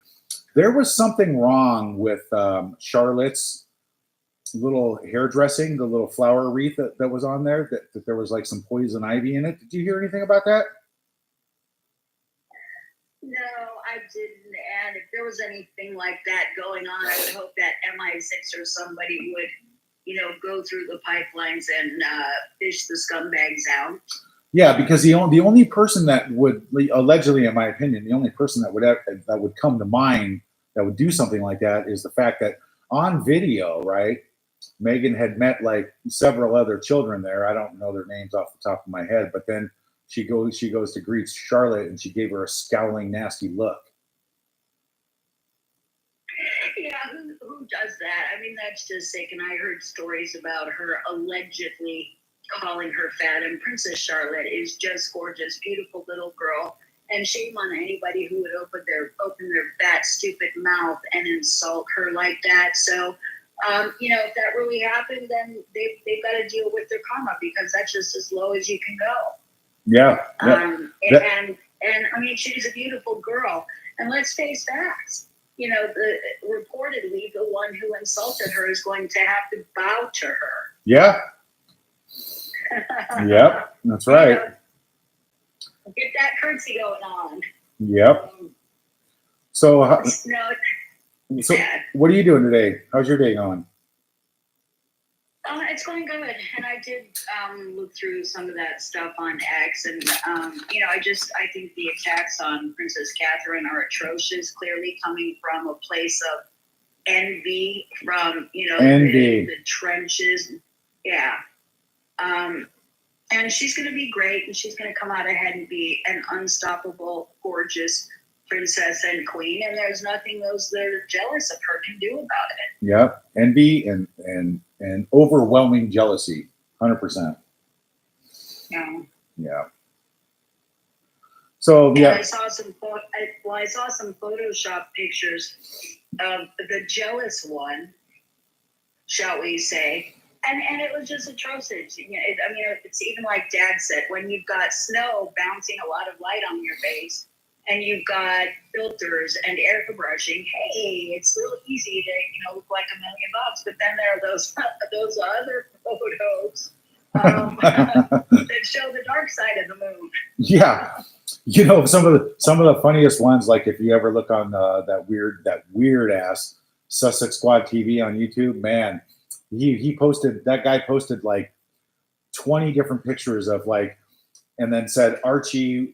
there was something wrong with Charlotte's little hairdressing, the little flower wreath that was on there, that there was like some poison ivy in it. Did you hear anything about that? no, I didn't. And if there was anything like that going on, I would hope that MI6 or somebody would, you know, go through the pipelines and fish the scumbags out. Yeah, because the only person that would, allegedly, in my opinion, the only person that would come to mind that would do something like that is the fact that on video, right, Meghan had met like several other children there. I don't know their names off the top of my head, but then she goes to greet Charlotte, and she gave her a scowling, nasty look. Yeah, who does that? I mean, that's just sick. And I heard stories about her allegedly calling her fat. And Princess Charlotte is just gorgeous, beautiful little girl. And shame on anybody who would open their fat, stupid mouth and insult her like that. So, you know, if that really happened, then they've got to deal with their karma because that's just as low as you can go. Yeah. And I mean, she's a beautiful girl. And let's face facts. You know, reportedly, the one who insulted her is going to have to bow to her. Yeah. Yep, that's right. You know, get that curtsy going on. Yep. So no, what are you doing today? How's your day going? It's going good, and I did look through some of that stuff on X, and I think the attacks on Princess Catherine are atrocious. Clearly coming from a place of envy, from the trenches. Yeah, and she's going to be great, and she's going to come out ahead and be an unstoppable, gorgeous princess and queen, and there's nothing those that are jealous of her can do about it. Yep, envy and overwhelming jealousy, 100%. Yeah. So yeah, I saw some Photoshop pictures of the jealous one, shall we say, and it was just atrocious. It's even like Dad said, when you've got snow bouncing a lot of light on your face, and you've got filters and airbrushing. Hey, it's real easy to look like $1 million. But then there are those other photos that show the dark side of the moon. Yeah, some of the funniest ones, like if you ever look on that weird ass Sussex Squad TV on YouTube, man, that guy posted like 20 different pictures of like, and then said Archie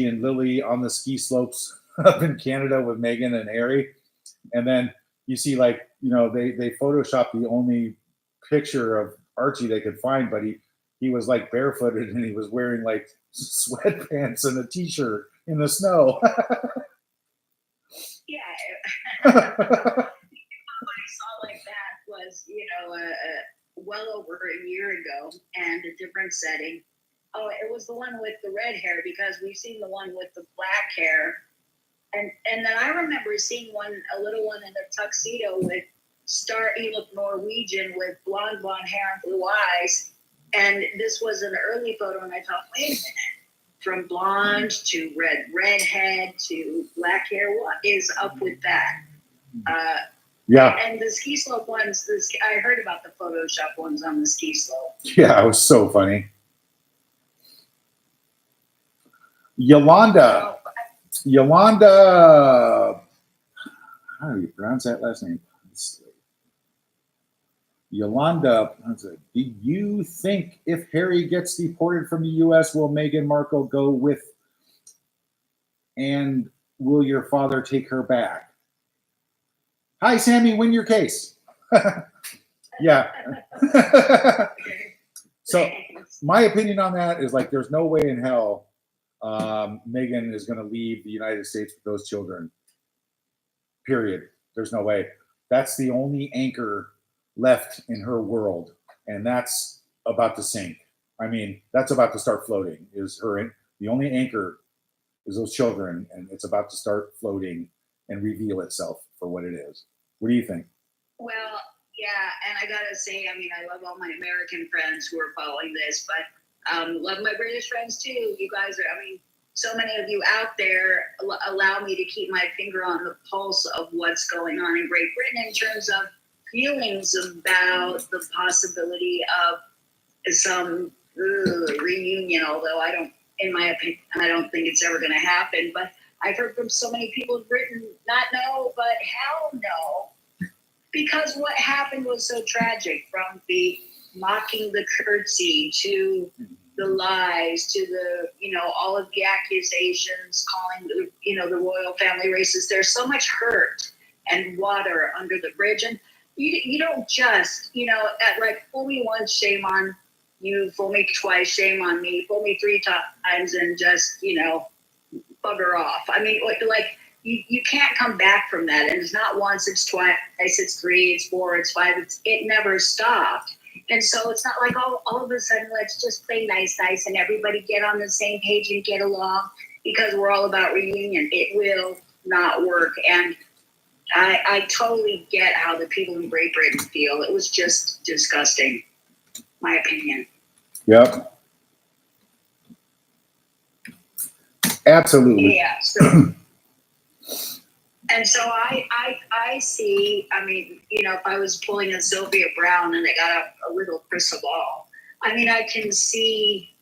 and Lily on the ski slopes up in Canada with Meghan and Harry. And then you see they photoshopped the only picture of Archie they could find, but he was like barefooted and he was wearing like sweatpants and a t-shirt in the snow. Yeah. What I saw like that was, well over a year ago, and a different setting. Oh, it was the one with the red hair, because we've seen the one with the black hair. And then I remember seeing a little one in a tuxedo with he looked Norwegian with blonde hair and blue eyes. And this was an early photo, and I thought, wait a minute, from blonde to redhead to black hair, what is up with that? Yeah. And the ski slope ones, I heard about the Photoshop ones on the ski slope. Yeah, it was so funny. Yolanda, how do you pronounce that last name? Yolanda, do you think if Harry gets deported from the U.S., will Meghan Markle go with, and will your father take her back? Hi, Sammy, win your case. Yeah. So my opinion on that is like, there's no way in hell Meghan is going to leave the United States with those children. Period. There's no way. That's the only anchor left in her world, and that's about to sink. I mean, that's about to start floating. The only anchor is those children, and it's about to start floating and reveal itself for what it is. What do you think? Well, yeah, and I gotta say, I love all my American friends who are following this, but love my British friends too. You guys are, so many of you out there allow me to keep my finger on the pulse of what's going on in Great Britain in terms of feelings about the possibility of some reunion, although in my opinion, I don't think it's ever going to happen. But I've heard from so many people in Britain, not no, but hell no. Because what happened was so tragic, from the mocking the curtsy to the lies to the, all of the accusations, calling the royal family racist. There's so much hurt and water under the bridge. And you don't just, like, fool me once, shame on you, fool me twice, shame on me, fool me 3 times and just, bugger off. You can't come back from that. And it's not once, it's twice, it's 3, it's 4, it's 5. It never stopped. And so it's not like all of a sudden, let's just play nice and everybody get on the same page and get along because we're all about reunion. It will not work. And I totally get how the people in Great Britain feel. It was just disgusting, my opinion. Yep. Absolutely. Yeah. And so I see, if I was pulling a Sylvia Brown and I got a little crystal ball, I can see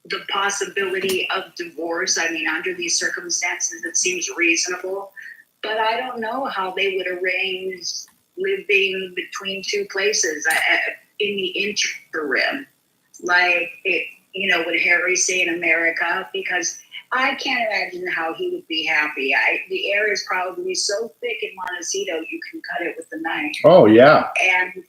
the possibility of divorce. Under these circumstances, it seems reasonable, but I don't know how they would arrange living between two places in the interim, like it, what Harry's say in America, because I can't imagine how he would be happy. The air is probably so thick in Montecito you can cut it with a knife. Oh yeah. And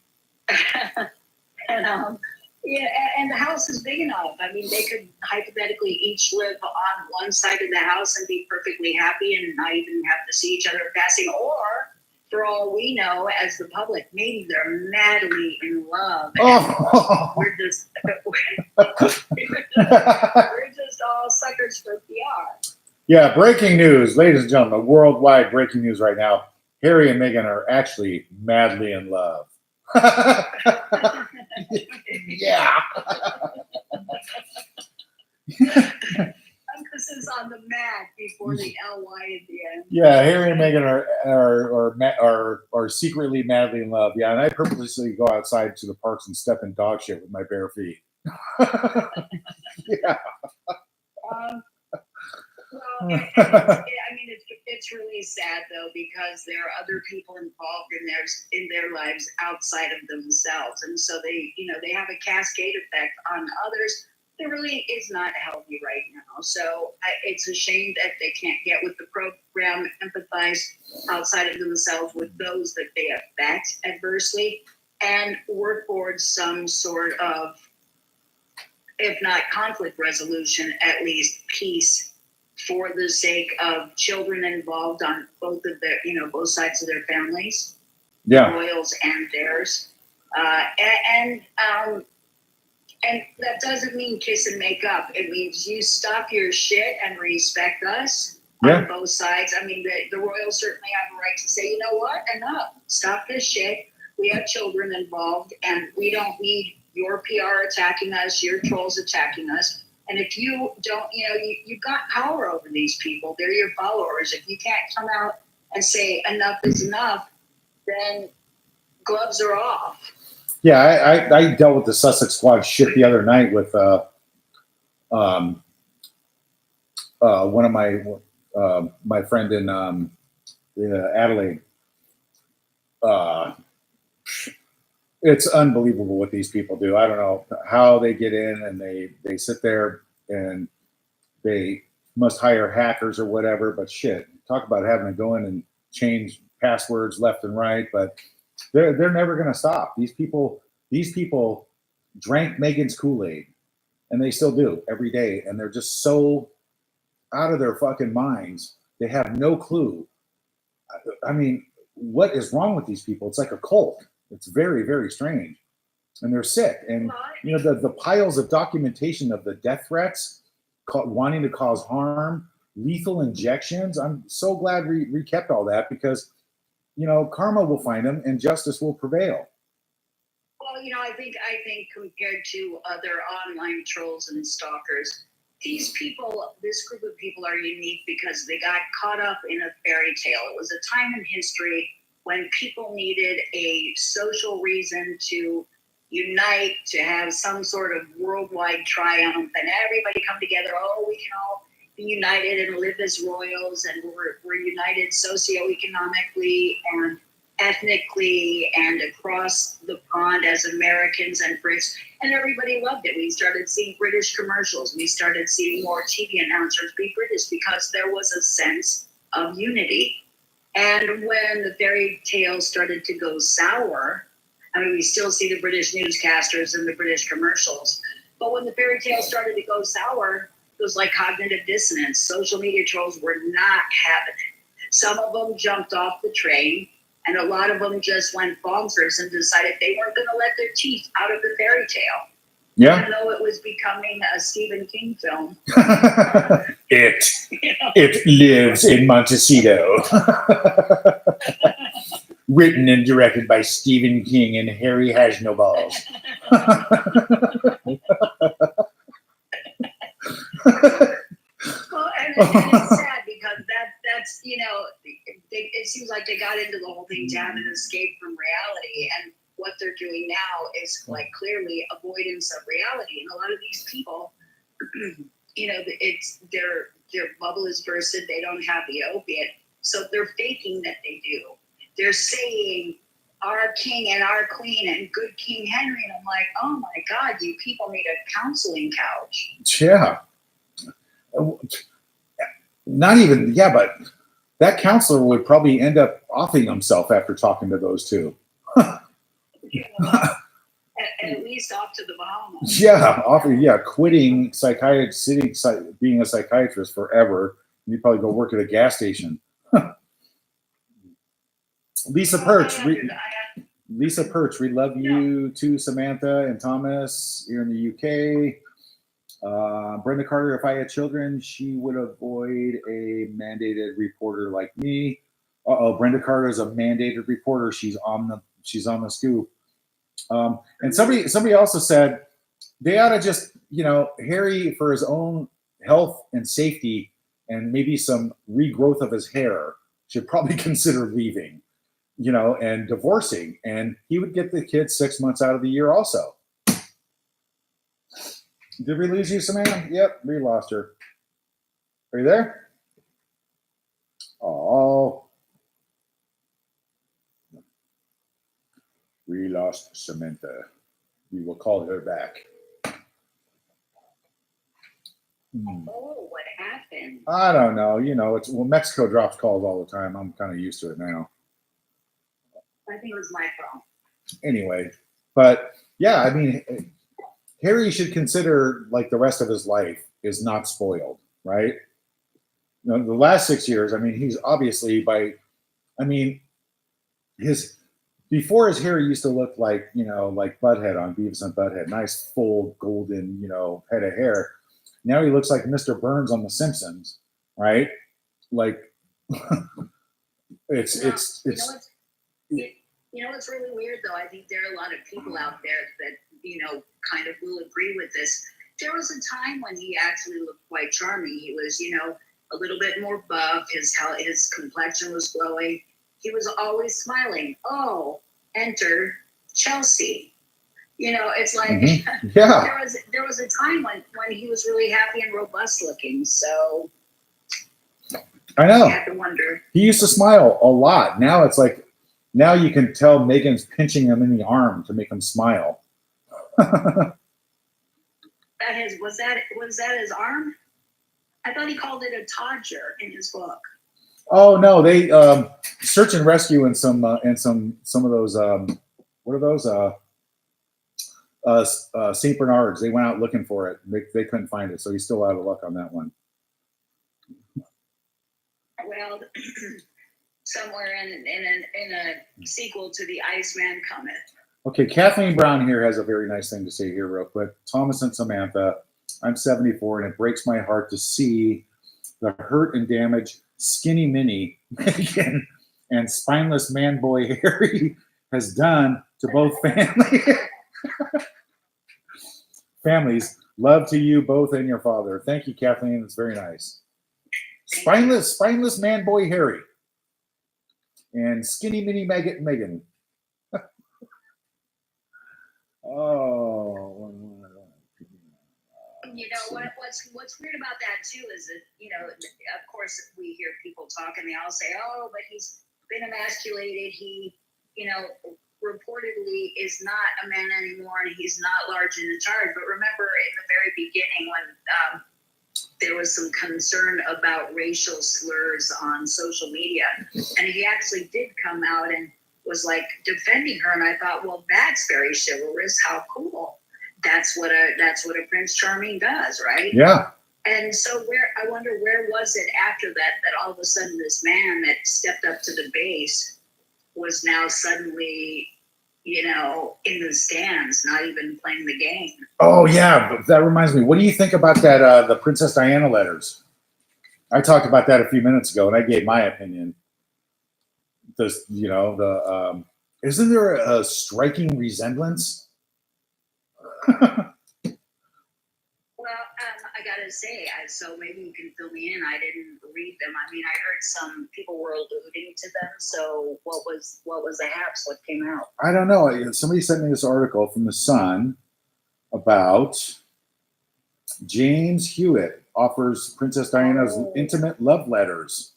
and the house is big enough. I mean, they could hypothetically each live on one side of the house and be perfectly happy and not even have to see each other passing. Or, for all we know, as the public, maybe they're madly in love. Oh. We're just all suckers for PR. Yeah, breaking news, ladies and gentlemen, worldwide breaking news right now. Harry and Meghan are actually madly in love. Yeah. Emphasis on the mad before the ly at the end. Yeah, Harry and Meghan are secretly madly in love. Yeah, and I purposely go outside to the parks and step in dog shit with my bare feet. Yeah. Well, I mean, it's really sad though, because there are other people involved in their lives outside of themselves, and so they have a cascade effect on others that really is not healthy right now. So it's a shame that they can't get with the program, empathize outside of themselves with those that they affect adversely, and work towards some sort of, if not conflict resolution, at least peace, for the sake of children involved on both sides of their families, Yeah. royals and theirs, and that doesn't mean kiss and make up. It means you stop your shit and respect us on both sides. I mean, the royals certainly have a right to say, you know what, enough, stop this shit. We have children involved, and we don't need your PR attacking us, your trolls attacking us. And if you don't, you've got power over these people. They're your followers. If you can't come out and say enough is enough, then gloves are off. Yeah, I dealt with the Sussex Squad shit the other night with one of my friend in Adelaide. It's unbelievable what these people do. I don't know how they get in, and they sit there and they must hire hackers or whatever. But shit, talk about having to go in and change passwords left and right. But they're never going to stop. These people drank Meghan's Kool-Aid, and they still do every day. And they're just so out of their fucking minds. They have no clue. I mean, what is wrong with these people? It's like a cult. It's very, very strange. And they're sick. And, the piles of documentation of the death threats, wanting to cause harm, lethal injections. I'm so glad we kept all that, because, karma will find them and justice will prevail. Well, I think compared to other online trolls and stalkers, this group of people are unique because they got caught up in a fairy tale. It was a time in history when people needed a social reason to unite, to have some sort of worldwide triumph, and everybody come together. Oh, we can all be united and live as royals, and we're united socioeconomically and ethnically and across the pond as Americans and Brits, and everybody loved it. We started seeing British commercials. We started seeing more TV announcers be British because there was a sense of unity. And when the fairy tale started to go sour, I mean, we still see the British newscasters and the British commercials, but when the fairy tale started to go sour, it was like cognitive dissonance. Social media trolls were not having it. Some of them jumped off the train, and a lot of them just went bonkers and decided they weren't going to let their teeth out of the fairy tale. Yeah. Even though it was becoming a Stephen King film. It lives in Montecito. Written and directed by Stephen King and Harry Hasnoballs. Well, and it's sad because that's it seems like they got into the whole thing to have an escape from reality, and what they're doing now is like clearly avoidance of reality. And a lot of these people, it's their bubble is bursted. They don't have the opiate, so they're faking that they do. They're saying our king and our queen and good King Henry. And I'm like, oh my God, you people need a counseling couch. Yeah. Not even, yeah, but that counselor would probably end up offing himself after talking to those two. At least off to the Bahamas. Yeah, quitting being a psychiatrist forever. You probably go work at a gas station. Lisa Perch, we love you too, Samantha and Thomas here in the UK. Brenda Carter, if I had children, she would avoid a mandated reporter like me. Brenda Carter is a mandated reporter. She's on the scoop. And somebody also said they ought to just, Harry, for his own health and safety and maybe some regrowth of his hair, should probably consider leaving, and divorcing. And he would get the kids 6 months out of the year also. Did we lose you, Samantha? Yep, we lost her. Are you there? Oh. We lost Samantha. We will call her back. Oh, what happened? I don't know. Mexico drops calls all the time. I'm kind of used to it now. I think it was my phone. Anyway, but yeah, I mean, Harry should consider, like, the rest of his life is not spoiled, right? The last 6 years, I mean, he's obviously before his hair used to look like, like Butthead on Beavis and Butthead, nice full golden, head of hair. Now he looks like Mr. Burns on The Simpsons, right? Like, it's. You know what's really weird though? I think there are a lot of people out there that kind of will agree with this. There was a time when he actually looked quite charming. He was a little bit more buff. His complexion was glowing. He was always smiling. Oh, enter Chelsea. It's like Yeah. there was a time when he was really happy and robust looking. So I know. I have to wonder. He used to smile a lot. Now it's like, now you can tell Meghan's pinching him in the arm to make him smile. Was that his arm? I thought he called it a todger in his book. Oh no, they search and rescue and some of those what are those St. Bernards. They went out looking for it. They couldn't find it, so he's still out of luck on that one. Well, somewhere in a sequel to The Iceman Cometh. Okay, Kathleen Brown here has a very nice thing to say here real quick. Thomas and Samantha, I'm 74 and it breaks my heart to see the hurt and damage Skinny Minnie, Meghan, and spineless man boy Harry has done to both families. Love to you both and your father. Thank you, Kathleen. It's very nice. Spineless man boy Harry and Skinny Minnie Meghan. Oh. What's weird about that too is that of course we hear people talk and they all say, oh, but he's been emasculated. He reportedly is not a man anymore and he's not large in the charge. But remember in the very beginning when there was some concern about racial slurs on social media, and he actually did come out and was like defending her, and I thought, well, that's very chivalrous. How cool! That's what a Prince Charming does, right? Yeah. And so I wonder where was it after that all of a sudden this man that stepped up to the base was now suddenly in the stands, not even playing the game. Oh yeah, but that reminds me. What do you think about that? The Princess Diana letters. I talked about that a few minutes ago, and I gave my opinion. Isn't there a striking resemblance? Well, I gotta say, so maybe you can fill me in. I didn't read them. I mean, I heard some people were alluding to them. So what was the haps? What came out? I don't know. Somebody sent me this article from the Sun about James Hewitt offers Princess Diana's intimate love letters.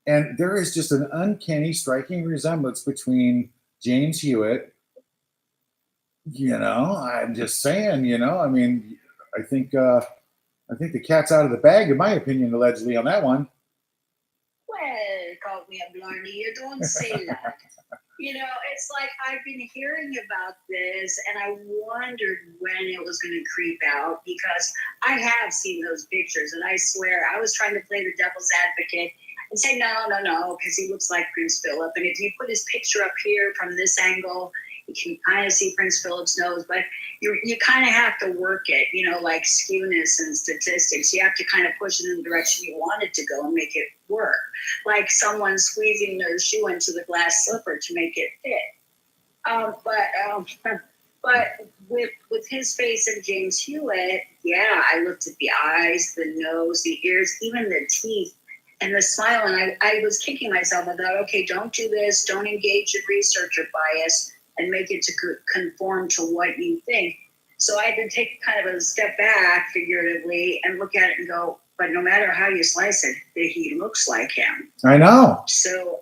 And there is just an uncanny, striking resemblance between James Hewitt. I'm just saying. I mean, I think the cat's out of the bag, in my opinion, allegedly on that one. Well, call me a blarney. You don't say that. It's like I've been hearing about this, and I wondered when it was going to creep out, because I have seen those pictures, and I swear I was trying to play the devil's advocate and say no, because he looks like Prince Philip, and if you put his picture up here from this angle, you can kind of see Prince Philip's nose, but you kind of have to work it, like skewness and statistics. You have to kind of push it in the direction you want it to go and make it work. Like someone squeezing their shoe into the glass slipper to make it fit. But with his face and James Hewitt, yeah, I looked at the eyes, the nose, the ears, even the teeth, and the smile, and I was kicking myself. I thought, okay, don't do this. Don't engage in research or bias and make it to conform to what you think. So I had to take kind of a step back, figuratively, and look at it and go, but no matter how you slice it, he looks like him. I know. So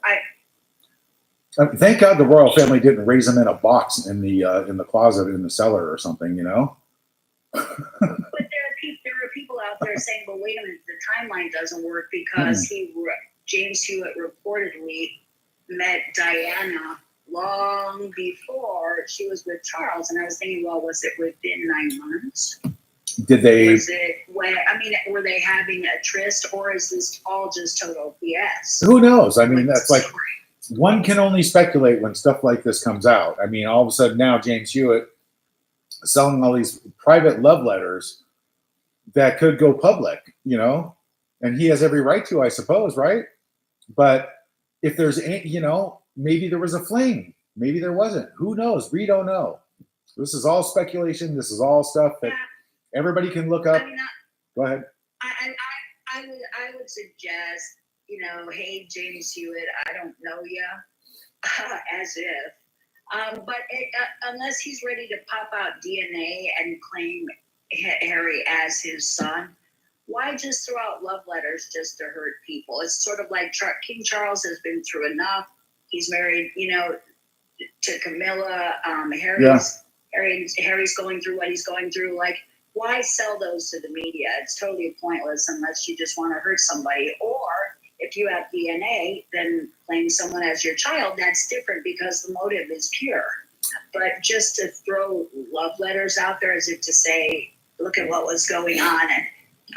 thank God the royal family didn't raise him in a box in the closet in the cellar or something. But there are people out there saying, well, wait a minute, the timeline doesn't work because James Hewitt reportedly met Diana long before she was with Charles, and I was thinking, well, was it within 9 months? Did they? Was it were they having a tryst, or is this all just total BS? Who knows? I mean, that's like, one can only speculate when stuff like this comes out. I mean, all of a sudden now James Hewitt selling all these private love letters that could go public, and he has every right to, I suppose, right? But if there's any, maybe there was a fling, maybe there wasn't. Who knows? We don't know. This is all speculation. This is all stuff that everybody can look up. Go ahead. I would suggest, hey, James Hewitt, I don't know you, as if. But unless he's ready to pop out DNA and claim Harry as his son, why just throw out love letters just to hurt people? It's sort of like King Charles has been through enough. He's married, to Camilla. Harry's going through what he's going through. Like, why sell those to the media? It's totally pointless unless you just want to hurt somebody. Or if you have DNA, then claim someone as your child. That's different because the motive is pure. But just to throw love letters out there as if to say, look at what was going on, and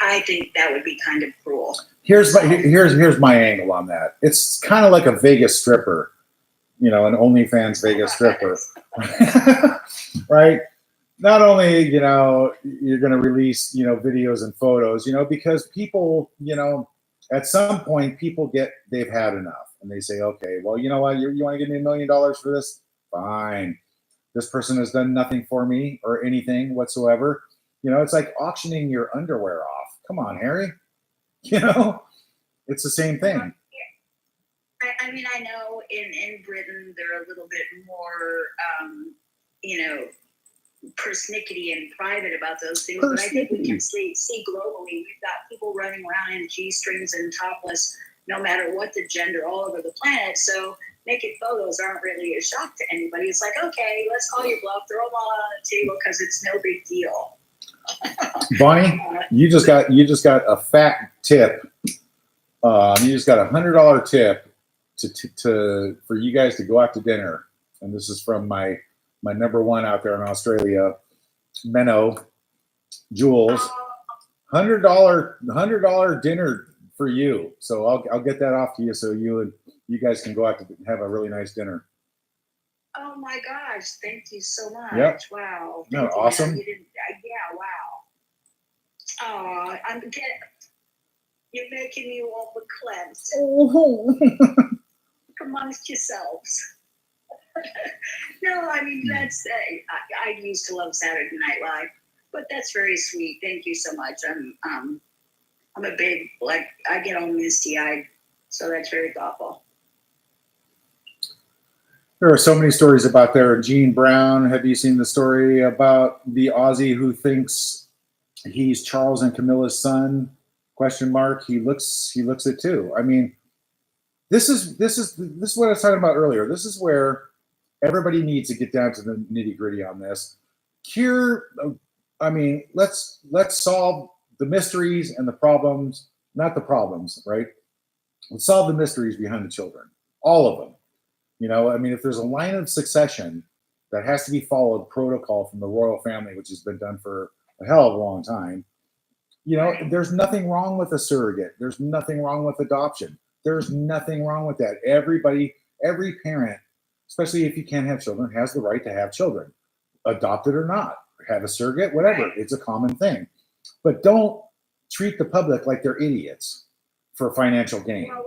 I think that would be kind of cruel. Here's my angle on that. It's kind of like a Vegas stripper, an OnlyFans Vegas stripper, right? Not only, you're going to release, videos and photos, because people, at some point they've had enough, and they say, okay, well, you know what? You want to give me $1 million for this? Fine. This person has done nothing for me or anything whatsoever. It's like auctioning your underwear off. Come on, Harry. It's the same thing. I mean, I know in Britain they're a little bit more, persnickety and private about those things. But I think we can see globally, we've got people running around in G-strings and topless, no matter what the gender, all over the planet. So naked photos aren't really a shock to anybody. It's like, okay, let's call your bluff, throw them all on the table because it's no big deal. Bonnie, you just got a fat tip. You just got $100 tip to for you guys to go out to dinner, and this is from my number one out there in Australia, Menno, Jules. $100 dinner for you. So I'll get that off to you so you guys can go out to have a really nice dinner. Oh my gosh! Thank you so much. Yep. Wow. Isn't that awesome? Yeah. Wow. Oh, you're making me all verklempt. Amongst yourselves. No, I mean that's. I used to love Saturday Night Live, but that's very sweet. Thank you so much. I'm a big I get all misty eyed, so that's very thoughtful. There are so many stories about there. Gene Brown, have you seen the story about the Aussie who thinks he's Charles and Camilla's son? Question mark. He looks it too. I mean, this is what I was talking about earlier. This is where everybody needs to get down to the nitty gritty on this. Let's solve the mysteries and the problems, not the problems, right? Let's solve the mysteries behind the children, all of them. If there's a line of succession that has to be followed, protocol from the royal family, which has been done for a hell of a long time, there's nothing wrong with a surrogate. There's nothing wrong with adoption. There's nothing wrong with that. Every parent, especially if you can't have children, has the right to have children, adopted or not, have a surrogate, whatever. Right. It's a common thing. But don't treat the public like they're idiots for financial gain. Well,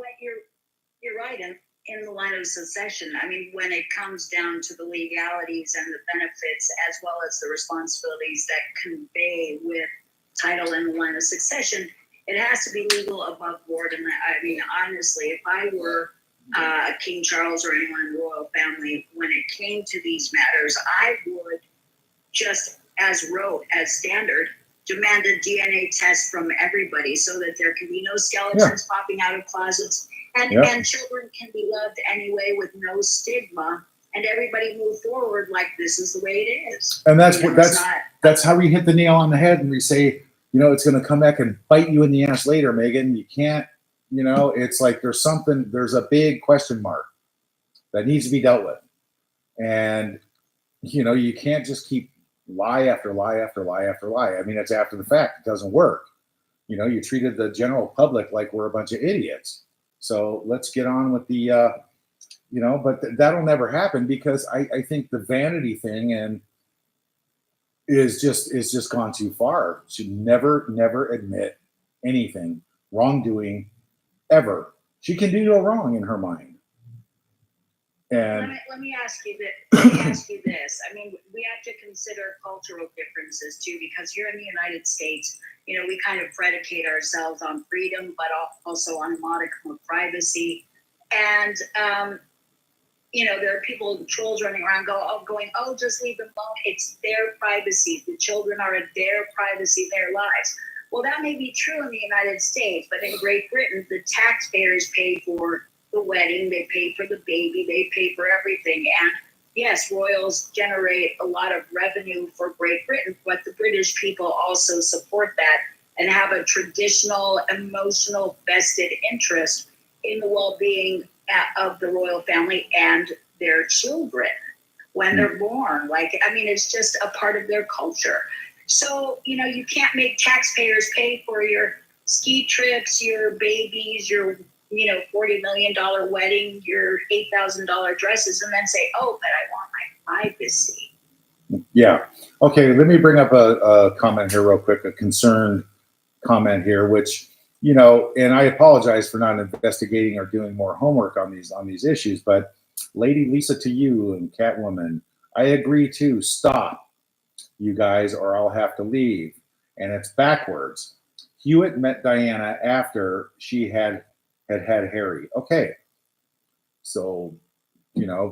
you're right. In the line of succession, when it comes down to the legalities and the benefits, as well as the responsibilities that convey with title in the line of succession, it has to be legal above board. And honestly, if I were King Charles or anyone in the royal family, when it came to these matters, I would just, as standard, demand a DNA test from everybody so that there can be no skeletons popping out of closets, and children can be loved anyway with no stigma, and everybody move forward like this is the way it is. And that's how we hit the nail on the head, and we say, it's going to come back and bite you in the ass later, Meghan. You can't, it's like there's a big question mark that needs to be dealt with. And, you can't just keep lie after lie after lie after lie. It's after the fact. It doesn't work. You treated the general public like we're a bunch of idiots. So let's get on with the, but that'll never happen, because I think the vanity thing is just gone too far. Should never admit anything, wrongdoing, ever. She can do no wrong in her mind. And let me ask you this. We have to consider cultural differences too, because here in the United States, we kind of predicate ourselves on freedom, but also on a modicum of privacy. And there are people, trolls running around going, just leave them alone. It's their privacy. The children are their privacy, their lives. Well, that may be true in the United States, but in Great Britain, the taxpayers pay for the wedding, they pay for the baby, they pay for everything. And yes, royals generate a lot of revenue for Great Britain, but the British people also support that and have a traditional, emotional, vested interest in the well-being of the royal family and their children when they're born. It's just a part of their culture. So, you can't make taxpayers pay for your ski trips, your babies, your $40 million wedding, your $8,000 dresses, and then say, but I want my privacy. Yeah. Okay. Let me bring up a comment here real quick, a concerned comment here, which, and I apologize for not investigating or doing more homework on these issues, but Lady Lisa to you and Catwoman, I agree to stop, you guys, or I'll have to leave. And it's backwards. Hewitt met Diana after she had Harry. Okay. So,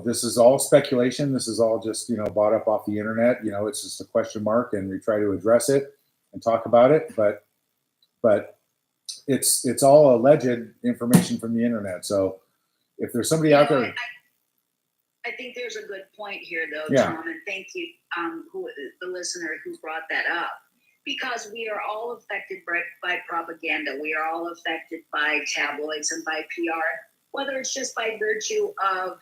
this is all speculation. This is all just, bought up off the internet. It's just a question mark, and we try to address it and talk about it. But it's all alleged information from the internet. So if there's somebody out there. I think there's a good point here, though, Yeah. Tom, and thank you, the listener who brought that up. Because we are all affected by propaganda. We are all affected by tabloids and by PR, whether it's just by virtue of,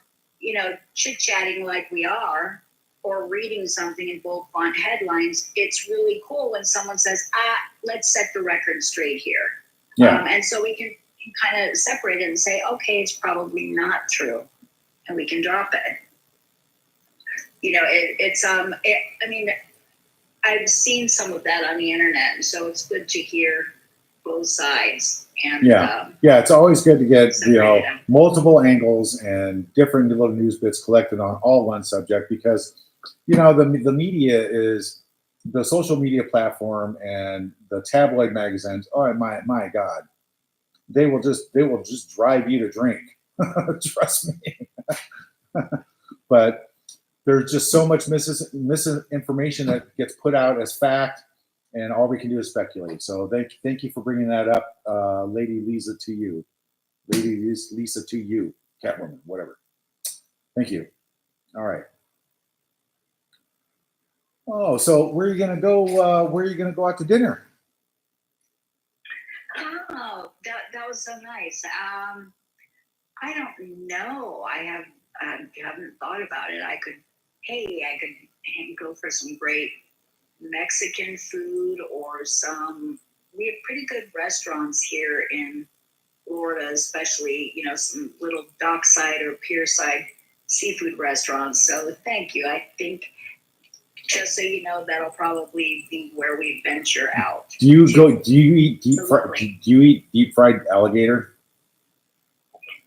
chit-chatting like we are, or reading something in bold font headlines. It's really cool when someone says, let's set the record straight here. Yeah. And so we can kind of separate it and say, okay, it's probably not true. And we can drop it. I've seen some of that on the internet, and so it's good to hear both sides. And it's always good to get multiple angles and different little news bits collected on all one subject, because the media is the social media platform and the tabloid magazines. Oh my God, they will just drive you to drink. Trust me. But there's just so much misinformation that gets put out as fact, and all we can do is speculate. So thank you for bringing that up, Lady Lisa to you. Lady Lisa to you, Catwoman, whatever. Thank you. All right. Oh, so where are you gonna go? Where are you gonna go out to dinner? Oh, that was so nice. I don't know. I haven't thought about it. I could go for some great Mexican food or we have pretty good restaurants here in Florida, especially, some little dockside or pierside seafood restaurants. So thank you. I think, just so you know, that'll probably be where we venture out. Do you eat deep fried alligator?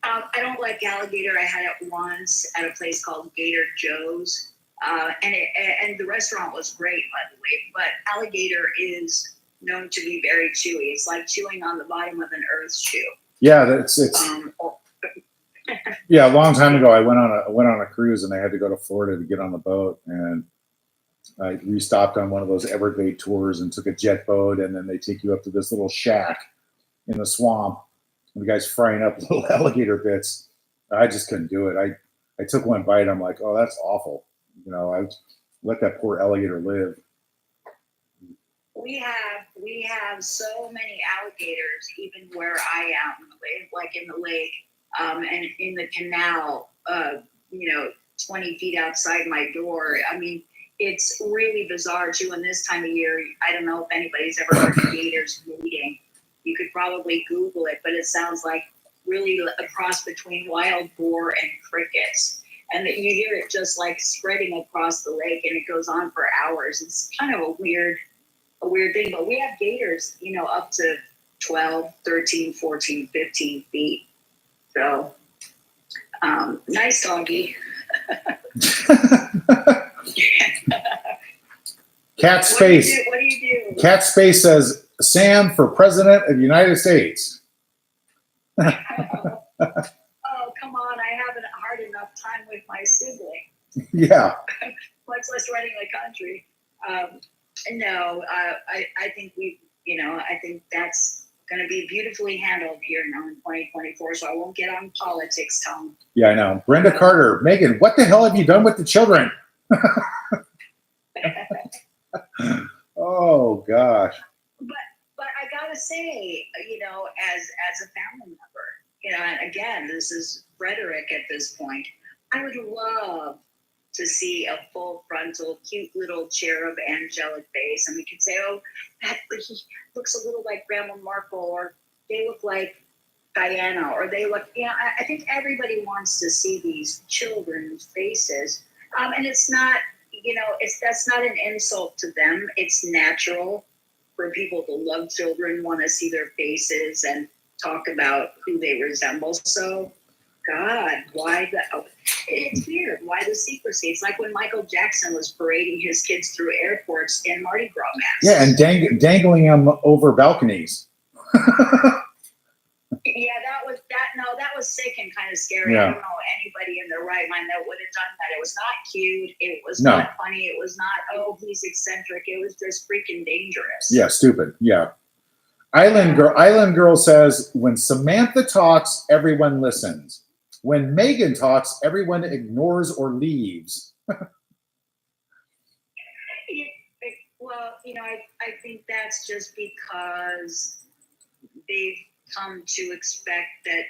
I don't like alligator. I had it once at a place called Gator Joe's, and the restaurant was great, by the way. But alligator is known to be very chewy. It's like chewing on the bottom of an earth shoe. Yeah, yeah. A long time ago, I went on a cruise, and I had to go to Florida to get on the boat, and we stopped on one of those Everglade tours and took a jet boat, and then they take you up to this little shack in the swamp. And the guy's frying up little alligator bits. I just couldn't do it. I took one bite. I'm like, oh, that's awful. I let that poor alligator live. We have so many alligators, even where I am, like in the lake, and in the canal, 20 feet outside my door. I mean, it's really bizarre too. And this time of year, I don't know if anybody's ever heard of gators mating. You could probably Google it, but it sounds like really a cross between wild boar and crickets. And that you hear it just like spreading across the lake, and it goes on for hours. It's kind of a weird thing, but we have gators, up to 12, 13, 14, 15 feet. So, nice doggy. Cat Space. What do you do? Cat Space says, Sam for President of the United States. Oh, come on. I have a hard enough time with my sibling. Yeah. Much less running the country. No, I think I think that's going to be beautifully handled here now in 2024. So I won't get on politics, Tom. Yeah, I know. Brenda Carter, Meghan, what the hell have you done with the children? Oh gosh. But I gotta say, as a family member, and again, this is rhetoric at this point. I would love to see a full frontal, cute little cherub angelic face, and we could say, oh, he looks a little like Grandma Markle, or they look like Diana, or they look. I think everybody wants to see these children's faces, and it's not. That's not an insult to them. It's natural for people to love children, want to see their faces and talk about who they resemble. So, God, it's weird. Why the secrecy? It's like when Michael Jackson was parading his kids through airports in Mardi Gras masks. Yeah, and dangling them over balconies. Yeah, that was sick and kind of scary. Yeah. I don't know anybody in their right mind that would have done that. It was not cute. It was not funny. It was not, oh, he's eccentric. It was just freaking dangerous. Yeah, stupid. Yeah. Island Girl says, when Samantha talks, everyone listens. When Meghan talks, everyone ignores or leaves. Well, I think that's just because they've come to expect that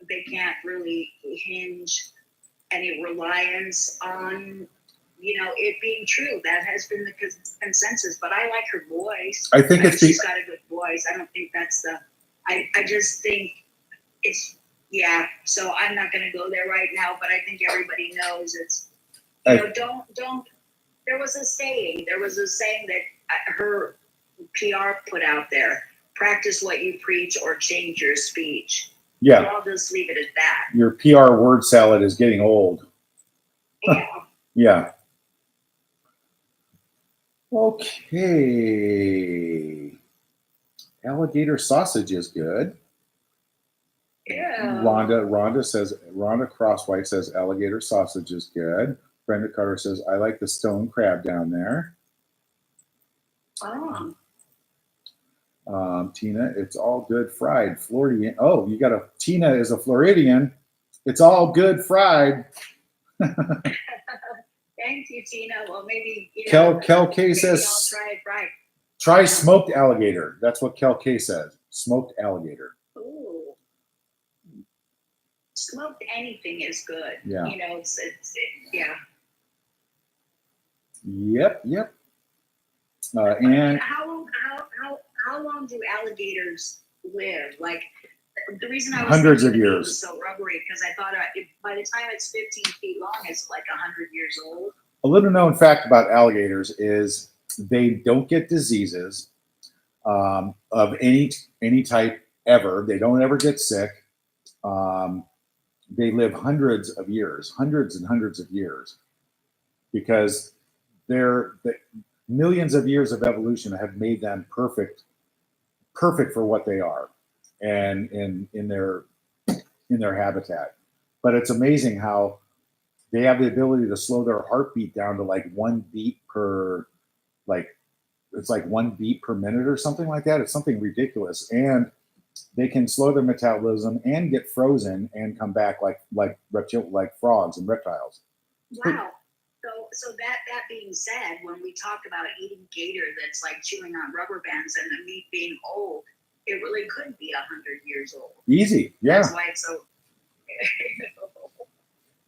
they can't really hinge any reliance on, it being true. That has been the consensus. But I like her voice. I think she's got a good voice. I don't think that's I just think it's, yeah. So I'm not going to go there right now, but I think everybody knows it's, don't. There was a saying that her PR put out there: practice what you preach or change your speech. Yeah. So I'll just leave it at that. Your PR word salad is getting old. Yeah. Yeah. Okay. Alligator sausage is good. Yeah. Rhonda Crosswhite says alligator sausage is good. Brenda Carter says, I like the stone crab down there. Oh. Tina, it's all good fried. Floridian. Oh, Tina is a Floridian. It's all good fried. Thank you, Tina. Well, maybe Kel K maybe says I'll try it right. try smoked alligator. That's what Kel K says. Smoked alligator. Ooh. Smoked anything is good. Yeah. Yeah. Yep. And How long do alligators live? Like, the reason I was hundreds thinking of the meat years. was so rubbery because I thought by the time it's 15 feet long, it's like 100 years old. a little known fact about alligators is they don't get diseases of any type ever. They don't ever get sick. They live hundreds and hundreds of years, because the millions of years of evolution have made them perfect for what they are, and in their habitat. But it's amazing how they have the ability to slow their heartbeat down to like 1 beat per it's like 1 beat per minute or something like that. It's something ridiculous, and they can slow their metabolism and get frozen and come back like frogs and reptiles. Wow. So that being said, when we talk about eating gator that's like chewing on rubber bands and the meat being old, it really could be 100 years old. Easy, yeah. That's why it's so.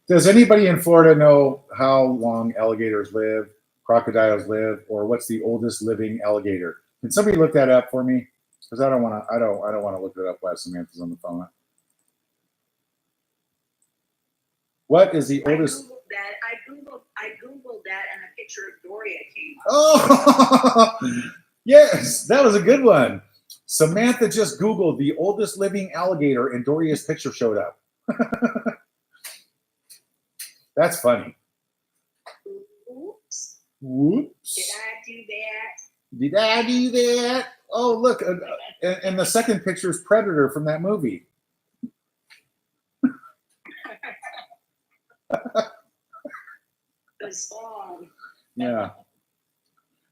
Does anybody in Florida know how long alligators live, crocodiles live, or what's the oldest living alligator? Can somebody look that up for me? Because I don't want to look it up while Samantha's on the phone. What is the oldest? I googled that, and a picture of Doria came up. Oh, yes, that was a good one. Samantha just Googled the oldest living alligator, and Doria's picture showed up. That's funny. Oops. Whoops. Did I do that? Oh, look, and the second picture is Predator from that movie. The song. Yeah.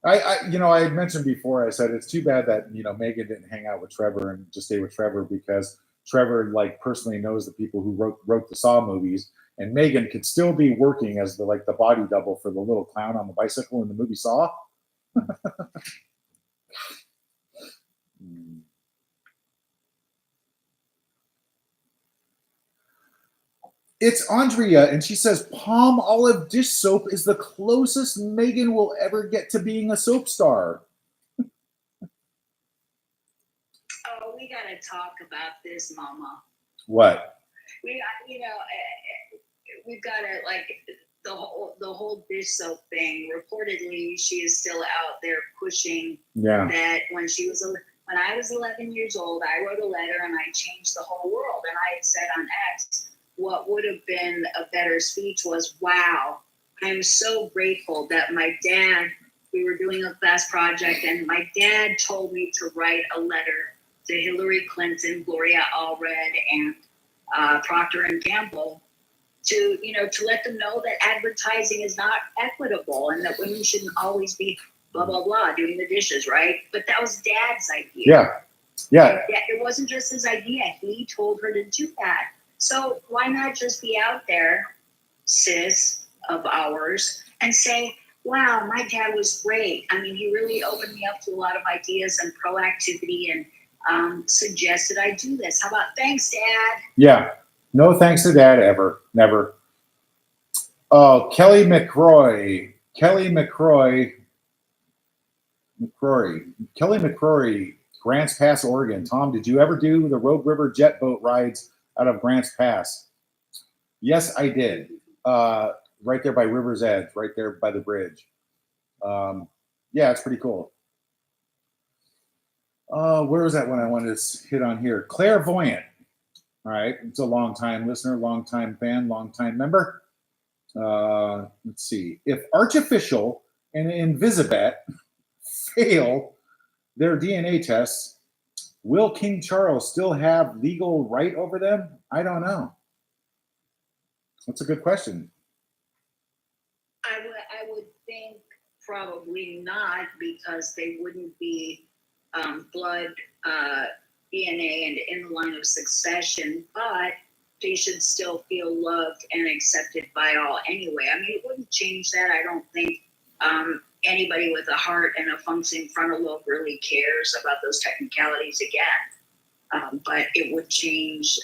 I had mentioned before, I said it's too bad that, Meghan didn't hang out with Trevor and just stay with Trevor, because Trevor personally knows the people who wrote the Saw movies, and Meghan could still be working as the body double for the little clown on the bicycle in the movie Saw. It's Andrea, and she says palm olive dish soap is the closest Meghan will ever get to being a soap star. Oh, we got to talk about this, Mama. What? We've got to the whole dish soap thing. Reportedly, she is still out there pushing that when I was 11 years old, I wrote a letter and I changed the whole world. And I had said on X, what would have been a better speech was, wow, I'm so grateful that my dad, we were doing a class project, and my dad told me to write a letter to Hillary Clinton, Gloria Allred, and Procter and Gamble to let them know that advertising is not equitable and that women shouldn't always be blah, blah, blah, doing the dishes, right? But that was Dad's idea. Yeah. It wasn't just his idea. He told her to do that. So why not just be out there, sis of ours, and say, wow, my dad was great. I mean, he really opened me up to a lot of ideas and proactivity, and suggested I do this. How about thanks, Dad? Yeah. No thanks to Dad ever. Never. Oh, Kelly McCrory, Grants Pass, Oregon. Tom, did you ever do the Rogue River jet boat rides out of Grants Pass? Yes, I did. Right there by River's Edge, right there by the bridge. Yeah, it's pretty cool. Where was that one I wanted to hit on here? Clairvoyant. All right, it's a long-time listener, long-time fan, long-time member. Let's see. If Artificial and Invisibet fail their DNA tests, will King Charles still have legal right over them? I don't know. That's a good question. I would think probably not, because they wouldn't be blood DNA and in the line of succession. But they should still feel loved and accepted by all anyway. I mean, it wouldn't change that. I don't think anybody with a heart and a functioning frontal lobe really cares about those technicalities again. But it would change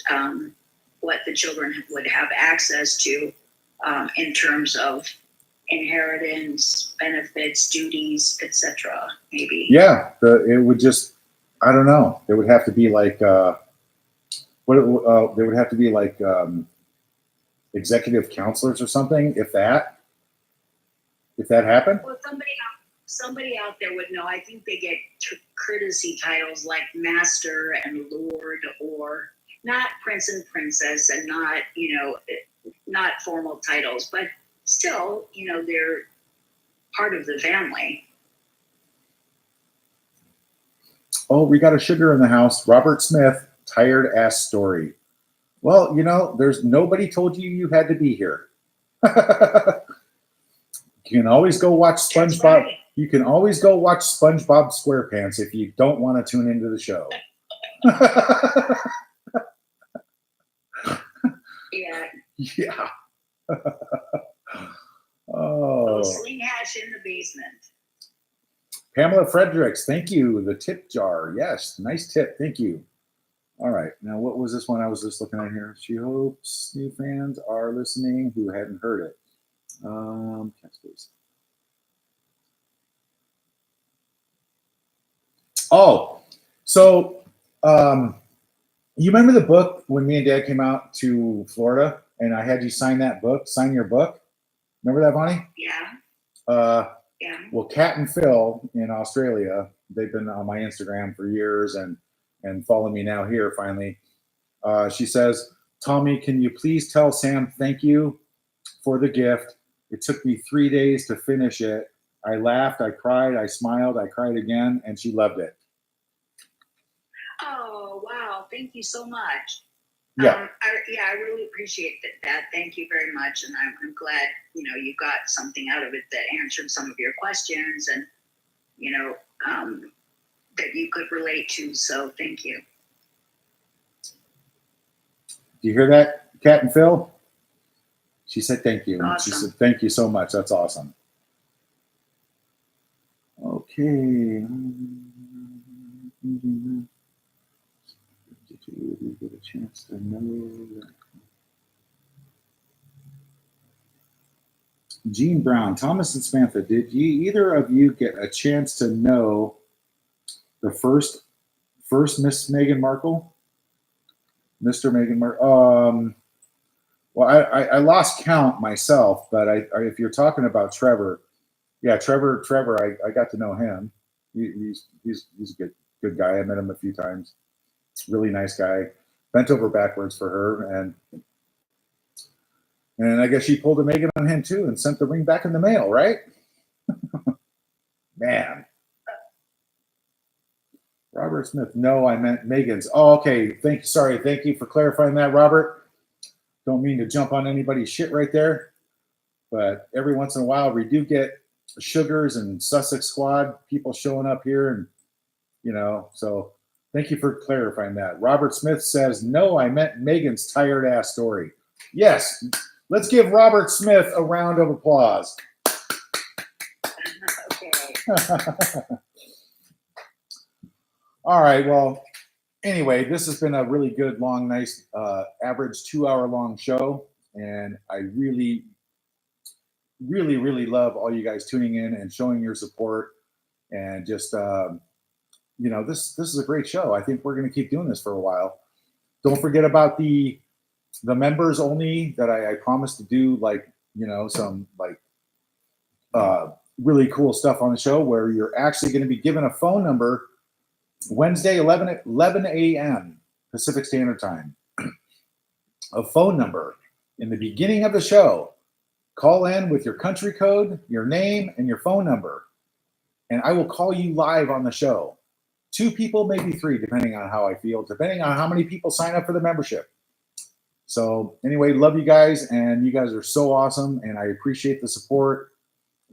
what the children would have access to in terms of inheritance, benefits, duties, etc. Maybe. Yeah, it would just, I don't know. There would have to be like there would have to be like executive counselors or something, if that happened. Well, somebody out there would know. I think they get courtesy titles like Master and Lord, or not Prince and Princess, and not, not formal titles, but still, they're part of the family. Oh, we got a sugar in the house. Robert Smith, tired ass story. Well, there's nobody told you had to be here. You can always go watch SpongeBob. Right. You can always go watch SpongeBob SquarePants if you don't want to tune into the show. Yeah. Yeah. Oh, Oh. sling hash in the basement. Pamela Fredericks, thank you. The tip jar. Yes, nice tip. Thank you. All right. Now, what was this one I was just looking at here? She hopes new fans are listening who hadn't heard it. Please. Oh, so you remember the book when me and Dad came out to Florida and I had you sign that book, sign your book? Remember that, Bonnie? Yeah. Yeah. Well, Kat and Phil in Australia, they've been on my Instagram for years and follow me now here finally. She says, Tommy, can you please tell Sam thank you for the gift? It took me 3 days to finish it. I laughed, I cried, I smiled, I cried again, and she loved it. Oh, wow. Thank you so much. Yeah. I really appreciate that. Thank you very much. And I'm glad, you got something out of it that answered some of your questions and, that you could relate to. So thank you. Do you hear that, Kat and Phil? She said thank you. Awesome. She said thank you so much. That's awesome. Okay. Did you get a chance to know that? Jean Brown, Thomas and Samantha, did either of you get a chance to know the first Miss Meghan Markle? Mr. Meghan Markle? Well, I lost count myself, but if you're talking about Trevor, yeah, Trevor, I got to know him. He's a good guy. I met him a few times. Really nice guy. Bent over backwards for her, and I guess she pulled a Meghan on him too, and sent the ring back in the mail, right? Man. Robert Smith. No, I meant Meghan's. Oh, okay. Thank you for clarifying that, Robert. Don't mean to jump on anybody's shit right there, but every once in a while we do get Sugars and Sussex Squad people showing up here, and so thank you for clarifying that. Robert Smith says, no, I meant Meghan's tired ass story. Yes, let's give Robert Smith a round of applause. Okay. All right, well, anyway, this has been a really good, long, nice, average 2-hour long show. And I really, really, really love all you guys tuning in and showing your support. And just, this is a great show. I think we're going to keep doing this for a while. Don't forget about the members only that I promised to do, some really cool stuff on the show where you're actually going to be given a phone number Wednesday, 11 a.m. Pacific Standard Time. A phone number in the beginning of the show. Call in with your country code, your name, and your phone number. And I will call you live on the show. 2 people, maybe 3, depending on how I feel, depending on how many people sign up for the membership. So anyway, love you guys, and you guys are so awesome, and I appreciate the support.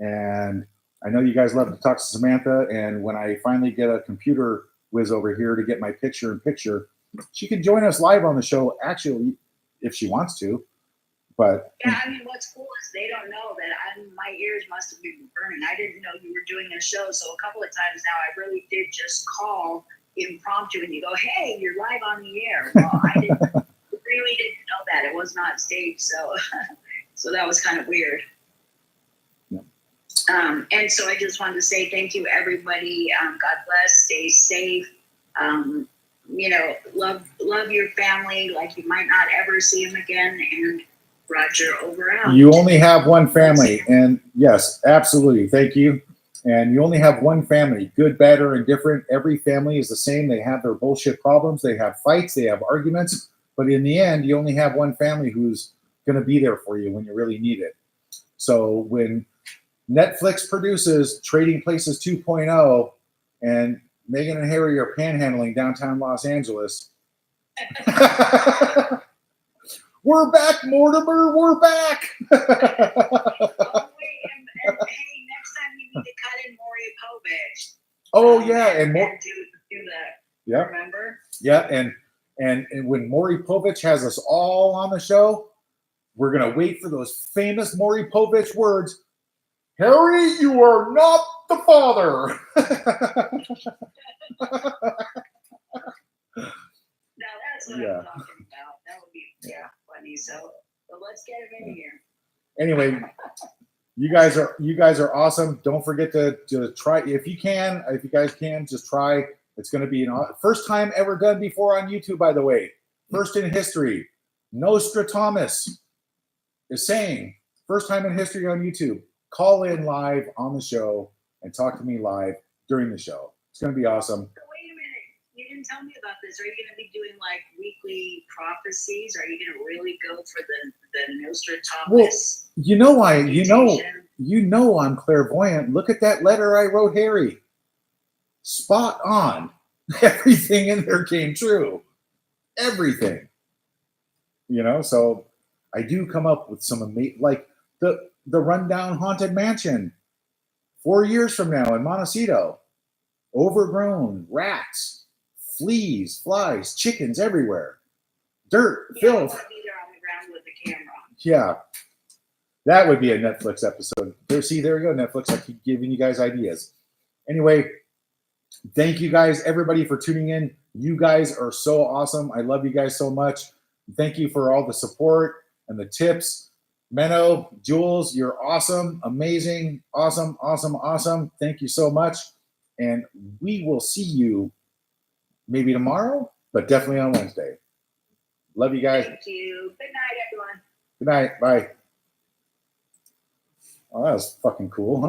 And I know you guys love to talk to Samantha, and when I finally get a computer whiz over here to get my picture-in-picture, she can join us live on the show. Actually, if she wants to. But Yeah, I mean, what's cool is they don't know that my ears must have been burning. I didn't know you were doing a show, so a couple of times now I really did just call impromptu, and you go, "Hey, you're live on the air." Well, I really didn't know that it was not staged, so so that was kind of weird. Yeah. And so I just wanted to say thank you, everybody. God bless. Stay safe. You know, love your family like you might not ever see them again. And Roger, over out. you only have one family, and yes, absolutely. Thank you. And you only have one family, good, bad, or indifferent. Every family is the same. They have their bullshit problems. They have fights. They have arguments. But in the end, you only have one family who's going to be there for you when you really need it. So when Netflix produces Trading Places 2.0 and Meghan and Harry are panhandling downtown Los Angeles, we're back, Mortimer. We're back. Oh, wait, and hey, next time you need to cut in Maury Povich. Oh yeah, and more. Do that. Yeah, Remember? yeah, and when Maury Povich has us all on the show, we're gonna wait for those famous Maury Povich words. Harry, you are not the father. Now that's what Yeah. I'm talking about. That would be funny. So let's get him in here. Anyway, you guys are awesome. Don't forget to try if you guys can just try. It's going to be first time ever done before on YouTube, by the way. First in history. Nostradamus is saying first time in history on YouTube. Call in live on the show and talk to me live during the show. It's going to be awesome. So wait a minute. You didn't tell me about this. Are you going to be doing like weekly prophecies? Are you going to really go for the Nostradamus? Well, you know I'm clairvoyant. Look at that letter I wrote Harry. Spot on. Everything in there came true. Everything. So I do come up with some amazing, like the rundown haunted mansion 4 years from now in Montecito. Overgrown, rats, fleas, flies, chickens everywhere. Dirt, filth. I want to be there on the ground with the camera. Yeah. That would be a Netflix episode. There we go, Netflix. I keep giving you guys ideas. Anyway, thank you guys, everybody, for tuning in. You guys are so awesome. I love you guys so much. Thank you for all the support and the tips. Menno, Jules, you're awesome, amazing, awesome, awesome, awesome. Thank you so much. And we will see you maybe tomorrow, but definitely on Wednesday. Love you guys. Thank you. Good night, everyone. Good night. Bye. Oh, that was fucking cool, huh?